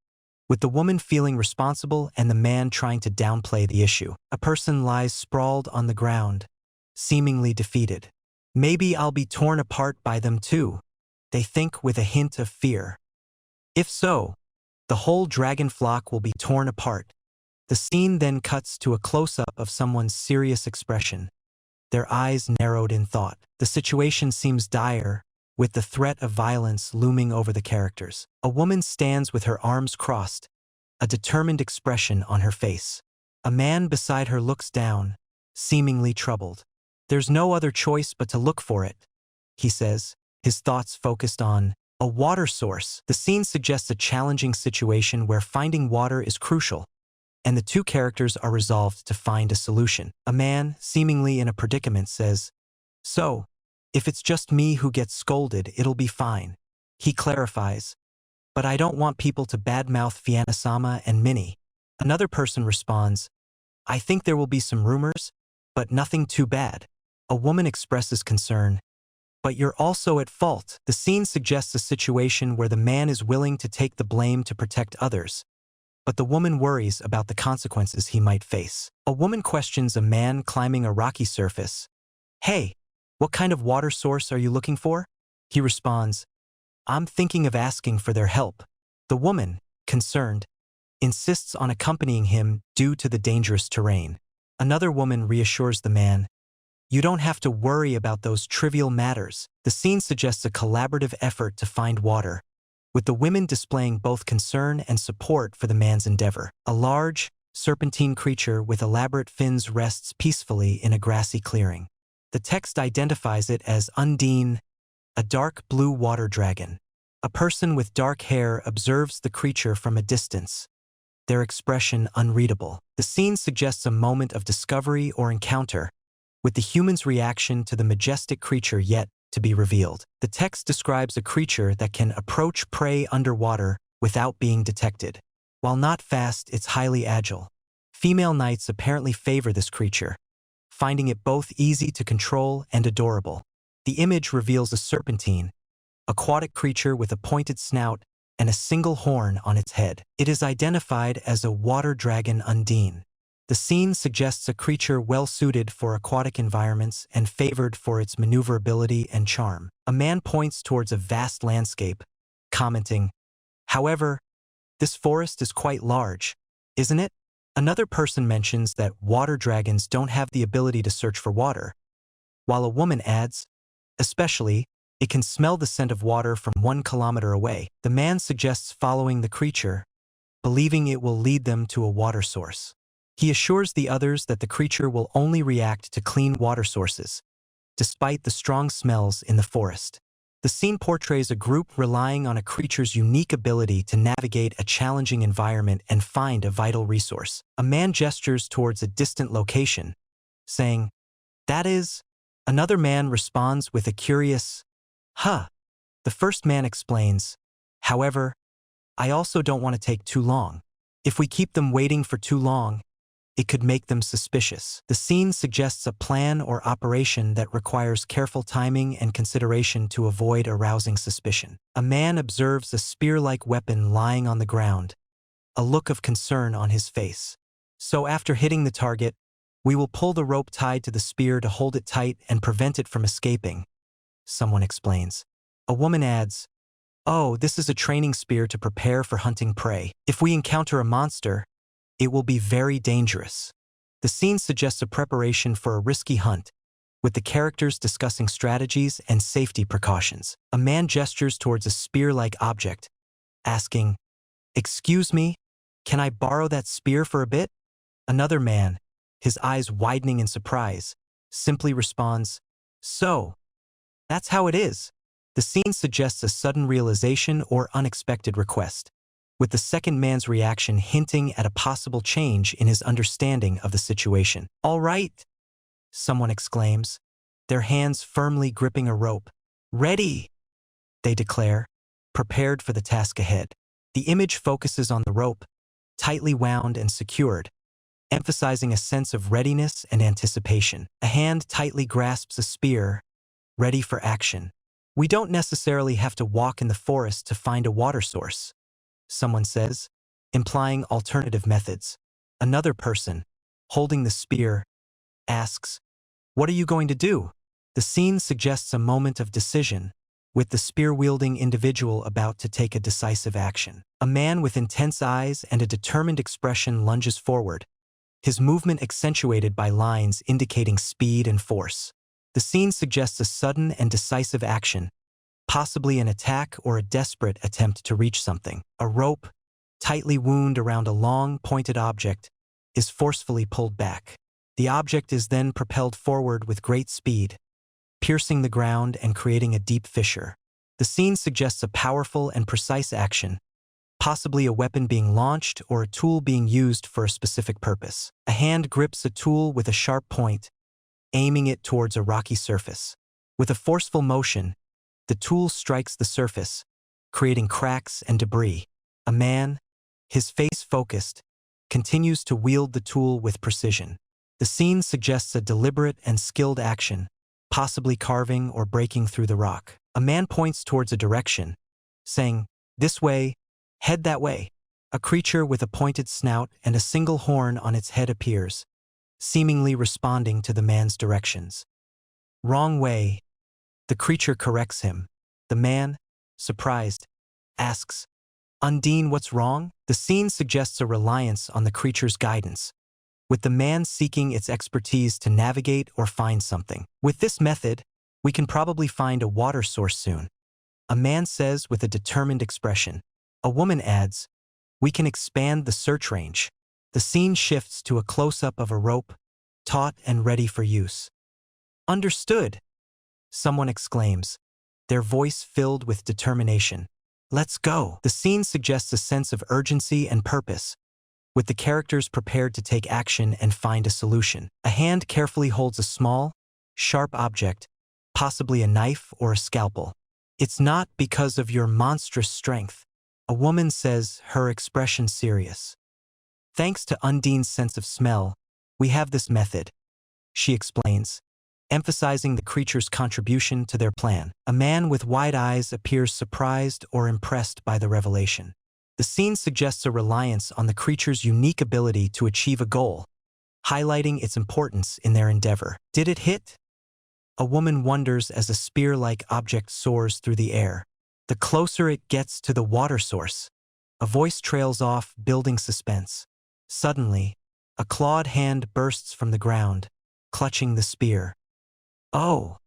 with the woman feeling responsible and the man trying to downplay the issue. A person lies sprawled on the ground, seemingly defeated. Maybe I'll be torn apart by them too, they think with a hint of fear. If so, the whole dragon flock will be torn apart. The scene then cuts to a close-up of someone's serious expression, their eyes narrowed in thought. The situation seems dire, with the threat of violence looming over the characters. A woman stands with her arms crossed, a determined expression on her face. A man beside her looks down, seemingly troubled. There's no other choice but to look for it, he says, his thoughts focused on a water source. The scene suggests a challenging situation where finding water is crucial, and the two characters are resolved to find a solution. A man, seemingly in a predicament, says, "So, if it's just me who gets scolded, it'll be fine." He clarifies, "But I don't want people to badmouth Fianna-sama and Minnie." Another person responds, "I think there will be some rumors, but nothing too bad." A woman expresses concern, "But you're also at fault." The scene suggests a situation where the man is willing to take the blame to protect others, but the woman worries about the consequences he might face. A woman questions a man climbing a rocky surface, "Hey, what kind of water source are you looking for?" He responds, "I'm thinking of asking for their help." The woman, concerned, insists on accompanying him due to the dangerous terrain. Another woman reassures the man, "You don't have to worry about those trivial matters." The scene suggests a collaborative effort to find water, with the women displaying both concern and support for the man's endeavor. A large, serpentine creature with elaborate fins rests peacefully in a grassy clearing. The text identifies it as Undine, a dark blue water dragon. A person with dark hair observes the creature from a distance, their expression unreadable. The scene suggests a moment of discovery or encounter, with the human's reaction to the majestic creature yet to be revealed. The text describes a creature that can approach prey underwater without being detected. While not fast, it's highly agile. Female knights apparently favor this creature, finding it both easy to control and adorable. The image reveals a serpentine, aquatic creature with a pointed snout and a single horn on its head. It is identified as a water dragon Undine. The scene suggests a creature well-suited for aquatic environments and favored for its maneuverability and charm. A man points towards a vast landscape, commenting, "However, this forest is quite large, isn't it?" Another person mentions that water dragons don't have the ability to search for water, while a woman adds, "Especially, it can smell the scent of water from 1 kilometer away." The man suggests following the creature, believing it will lead them to a water source. He assures the others that the creature will only react to clean water sources, despite the strong smells in the forest. The scene portrays a group relying on a creature's unique ability to navigate a challenging environment and find a vital resource. A man gestures towards a distant location, saying, "That is..." Another man responds with a curious, "Huh." The first man explains, "However, I also don't want to take too long. If we keep them waiting for too long, it could make them suspicious." The scene suggests a plan or operation that requires careful timing and consideration to avoid arousing suspicion. A man observes a spear-like weapon lying on the ground, a look of concern on his face. "So after hitting the target, we will pull the rope tied to the spear to hold it tight and prevent it from escaping," someone explains. A woman adds, "Oh, this is a training spear to prepare for hunting prey. If we encounter a monster, it will be very dangerous." The scene suggests a preparation for a risky hunt, with the characters discussing strategies and safety precautions. A man gestures towards a spear-like object, asking, "Excuse me, can I borrow that spear for a bit?" Another man, his eyes widening in surprise, simply responds, "So, that's how it is." The scene suggests a sudden realization or unexpected request, with the second man's reaction hinting at a possible change in his understanding of the situation. "All right," someone exclaims, their hands firmly gripping a rope. "Ready," they declare, prepared for the task ahead. The image focuses on the rope, tightly wound and secured, emphasizing a sense of readiness and anticipation. A hand tightly grasps a spear, ready for action. "We don't necessarily have to walk in the forest to find a water source," someone says, implying alternative methods. Another person, holding the spear, asks, "What are you going to do?" The scene suggests a moment of decision, with the spear-wielding individual about to take a decisive action. A man with intense eyes and a determined expression lunges forward, his movement accentuated by lines indicating speed and force. The scene suggests a sudden and decisive action, possibly an attack or a desperate attempt to reach something. A rope, tightly wound around a long, pointed object, is forcefully pulled back. The object is then propelled forward with great speed, piercing the ground and creating a deep fissure. The scene suggests a powerful and precise action, possibly a weapon being launched or a tool being used for a specific purpose. A hand grips a tool with a sharp point, aiming it towards a rocky surface. With a forceful motion, the tool strikes the surface, creating cracks and debris. A man, his face focused, continues to wield the tool with precision. The scene suggests a deliberate and skilled action, possibly carving or breaking through the rock. A man points towards a direction, saying, "This way, head that way." A creature with a pointed snout and a single horn on its head appears, seemingly responding to the man's directions. "Wrong way." The creature corrects him. The man, surprised, asks, "Undine, what's wrong?" The scene suggests a reliance on the creature's guidance, with the man seeking its expertise to navigate or find something. "With this method, we can probably find a water source soon," a man says with a determined expression. A woman adds, "We can expand the search range." The scene shifts to a close-up of a rope, taut and ready for use. "Understood," someone exclaims, their voice filled with determination. "Let's go." The scene suggests a sense of urgency and purpose, with the characters prepared to take action and find a solution. A hand carefully holds a small, sharp object, possibly a knife or a scalpel. "It's not because of your monstrous strength," a woman says, her expression serious. "Thanks to Undine's sense of smell, we have this method," she explains, emphasizing the creature's contribution to their plan. A man with wide eyes appears surprised or impressed by the revelation. The scene suggests a reliance on the creature's unique ability to achieve a goal, highlighting its importance in their endeavor. "Did it hit?" a woman wonders as a spear-like object soars through the air. The closer it gets to the water source, a voice trails off, building suspense. Suddenly, a clawed hand bursts from the ground, clutching the spear. "Oh!"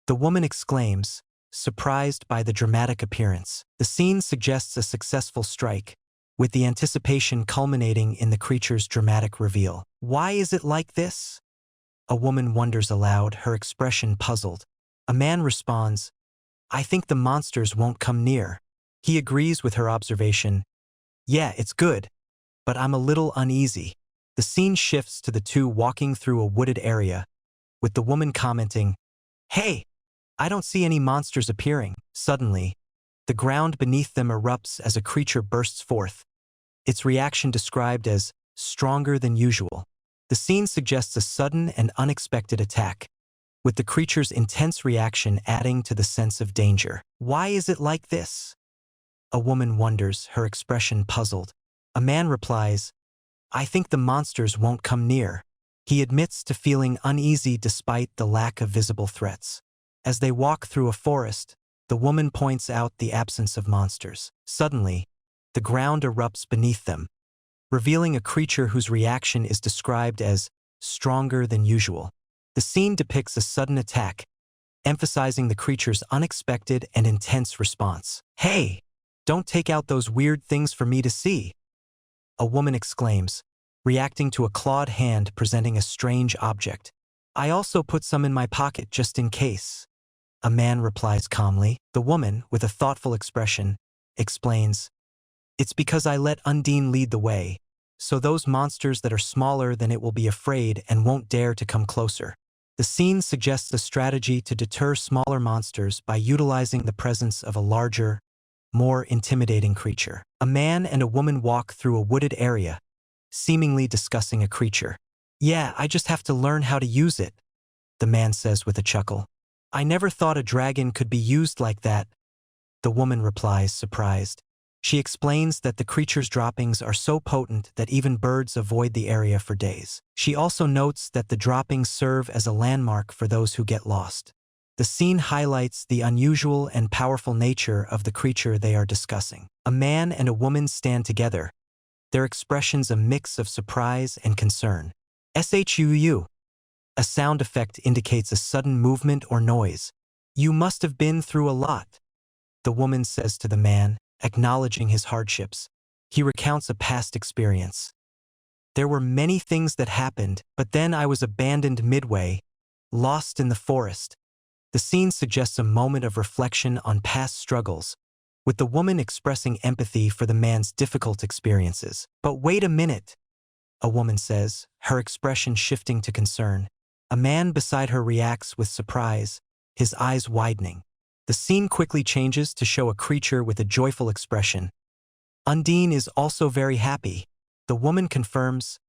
the woman exclaims, surprised by the dramatic appearance. The scene suggests a successful strike, with the anticipation culminating in the creature's dramatic reveal. "Why is it like this?" a woman wonders aloud, her expression puzzled. A man responds, "I think the monsters won't come near." He agrees with her observation. "Yeah, it's good, but I'm a little uneasy." The scene shifts to the two walking through a wooded area, with the woman commenting, "Hey, I don't see any monsters appearing." Suddenly, the ground beneath them erupts as a creature bursts forth, its reaction described as stronger than usual. The scene suggests a sudden and unexpected attack, with the creature's intense reaction adding to the sense of danger. "Why is it like this?" a woman wonders, her expression puzzled. A man replies, "I think the monsters won't come near." He admits to feeling uneasy despite the lack of visible threats. As they walk through a forest, the woman points out the absence of monsters. Suddenly, the ground erupts beneath them, revealing a creature whose reaction is described as stronger than usual. The scene depicts a sudden attack, emphasizing the creature's unexpected and intense response. "Hey, don't take out those weird things for me to see," a woman exclaims, reacting to a clawed hand presenting a strange object. "I also put some in my pocket just in case," a man replies calmly. The woman, with a thoughtful expression, explains, "It's because I let Undine lead the way, so those monsters that are smaller than it will be afraid and won't dare to come closer." The scene suggests a strategy to deter smaller monsters by utilizing the presence of a larger, more intimidating creature. A man and a woman walk through a wooded area, seemingly discussing a creature. "Yeah, I just have to learn how to use it," the man says with a chuckle. "I never thought a dragon could be used like that," the woman replies, surprised. She explains that the creature's droppings are so potent that even birds avoid the area for days. She also notes that the droppings serve as a landmark for those who get lost. The scene highlights the unusual and powerful nature of the creature they are discussing. A man and a woman stand together, their expressions a mix of surprise and concern. Shuu. A sound effect indicates a sudden movement or noise. You must have been through a lot, the woman says to the man, acknowledging his hardships. He recounts a past experience. There were many things that happened, but then I was abandoned midway, lost in the forest. The scene suggests a moment of reflection on past struggles, with the woman expressing empathy for the man's difficult experiences. But wait a minute, a woman says, her expression shifting to concern. A man beside her reacts with surprise, his eyes widening. The scene quickly changes to show a creature with a joyful expression. Undine is also very happy. The woman confirms,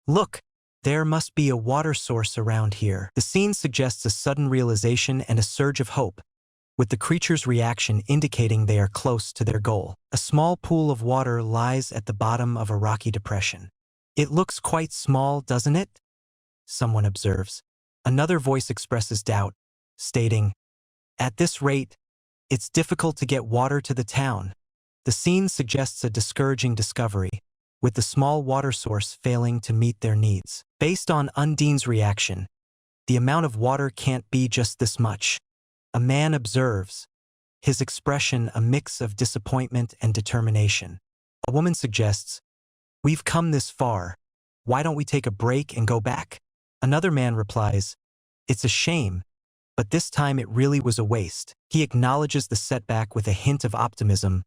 "Look, there must be a water source around here." The scene suggests a sudden realization and a surge of hope, with the creature's reaction indicating they are close to their goal. A small pool of water lies at the bottom of a rocky depression. "It looks quite small, doesn't it?" someone observes. Another voice expresses doubt, stating, "At this rate, it's difficult to get water to the town." The scene suggests a discouraging discovery, with the small water source failing to meet their needs. Based on Undine's reaction, the amount of water can't be just this much. A man observes, his expression a mix of disappointment and determination. A woman suggests, "We've come this far. Why don't we take a break and go back?" Another man replies, "It's a shame, but this time it really was a waste." He acknowledges the setback with a hint of optimism.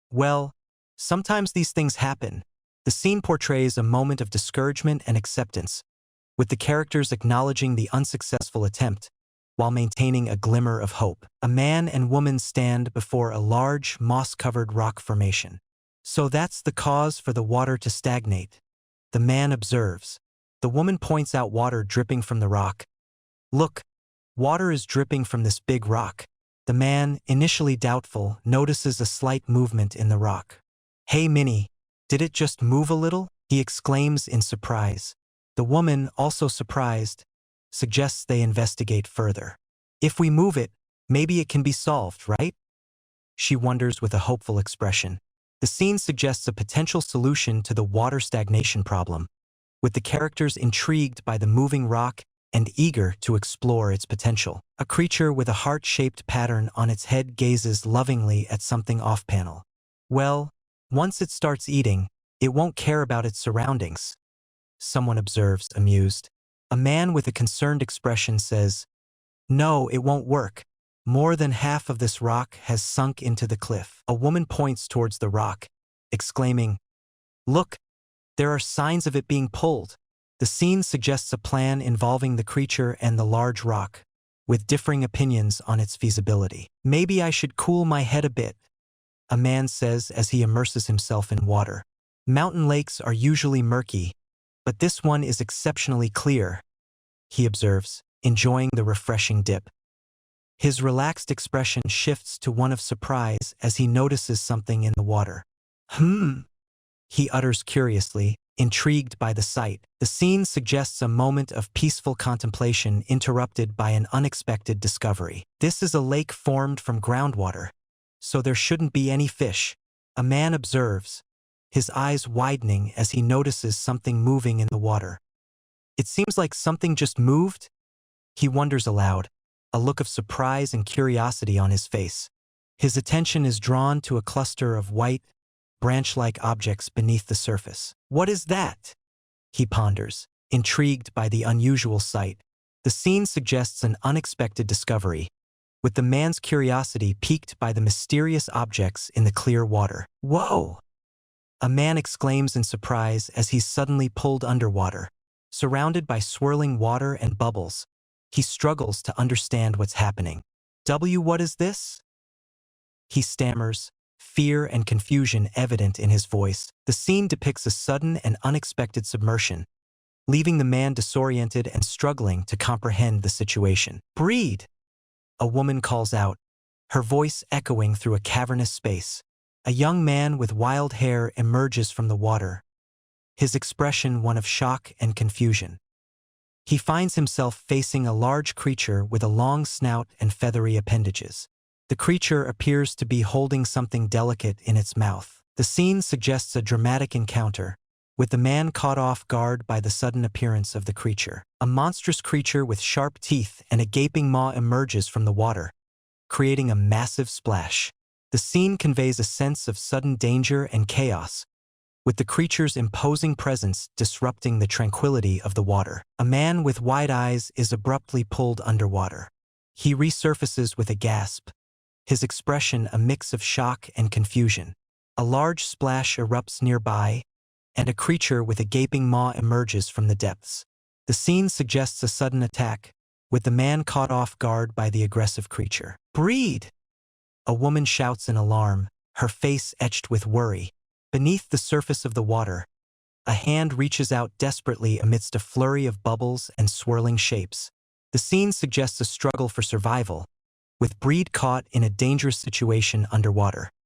"Well, sometimes these things happen." The scene portrays a moment of discouragement and acceptance, with the characters acknowledging the unsuccessful attempt, while maintaining a glimmer of hope. A man and woman stand before a large, moss-covered rock formation. "So that's the cause for the water to stagnate," the man observes. The woman points out water dripping from the rock. "Look, water is dripping from this big rock." The man, initially doubtful, notices a slight movement in the rock. "Hey Minnie, did it just move a little?" he exclaims in surprise. The woman, also surprised, suggests they investigate further. "If we move it, maybe it can be solved, right?" she wonders with a hopeful expression. The scene suggests a potential solution to the water stagnation problem, with the characters intrigued by the moving rock and eager to explore its potential. A creature with a heart-shaped pattern on its head gazes lovingly at something off-panel. "Well, once it starts eating, it won't care about its surroundings," someone observes, amused. A man with a concerned expression says, "No, it won't work. More than half of this rock has sunk into the cliff." A woman points towards the rock, exclaiming, "Look, there are signs of it being pulled." The scene suggests a plan involving the creature and the large rock, with differing opinions on its feasibility. "Maybe I should cool my head a bit," a man says as he immerses himself in water. "Mountain lakes are usually murky, but this one is exceptionally clear," he observes, enjoying the refreshing dip. His relaxed expression shifts to one of surprise as he notices something in the water. He utters curiously, intrigued by the sight. The scene suggests a moment of peaceful contemplation interrupted by an unexpected discovery. "This is a lake formed from groundwater, so there shouldn't be any fish," a man observes, his eyes widening as he notices something moving in the water. "It seems like something just moved?" he wonders aloud, a look of surprise and curiosity on his face. His attention is drawn to a cluster of white, branch-like objects beneath the surface. "What is that?" he ponders, intrigued by the unusual sight. The scene suggests an unexpected discovery, with the man's curiosity piqued by the mysterious objects in the clear water. "Whoa!" a man exclaims in surprise as he's suddenly pulled underwater. Surrounded by swirling water and bubbles, he struggles to understand what's happening. What is this?" he stammers, fear and confusion evident in his voice. The scene depicts a sudden and unexpected submersion, leaving the man disoriented and struggling to comprehend the situation. "Breed!" a woman calls out, her voice echoing through a cavernous space. A young man with wild hair emerges from the water, his expression one of shock and confusion. He finds himself facing a large creature with a long snout and feathery appendages. The creature appears to be holding something delicate in its mouth. The scene suggests a dramatic encounter, with the man caught off guard by the sudden appearance of the creature. A monstrous creature with sharp teeth and a gaping maw emerges from the water, creating a massive splash. The scene conveys a sense of sudden danger and chaos, with the creature's imposing presence disrupting the tranquility of the water. A man with wide eyes is abruptly pulled underwater. He resurfaces with a gasp, his expression a mix of shock and confusion. A large splash erupts nearby, and a creature with a gaping maw emerges from the depths. The scene suggests a sudden attack, with the man caught off guard by the aggressive creature. "Breed!" A woman shouts in alarm, her face etched with worry. Beneath the surface of the water, a hand reaches out desperately amidst a flurry of bubbles and swirling shapes. The scene suggests a struggle for survival, with Breed caught in a dangerous situation underwater.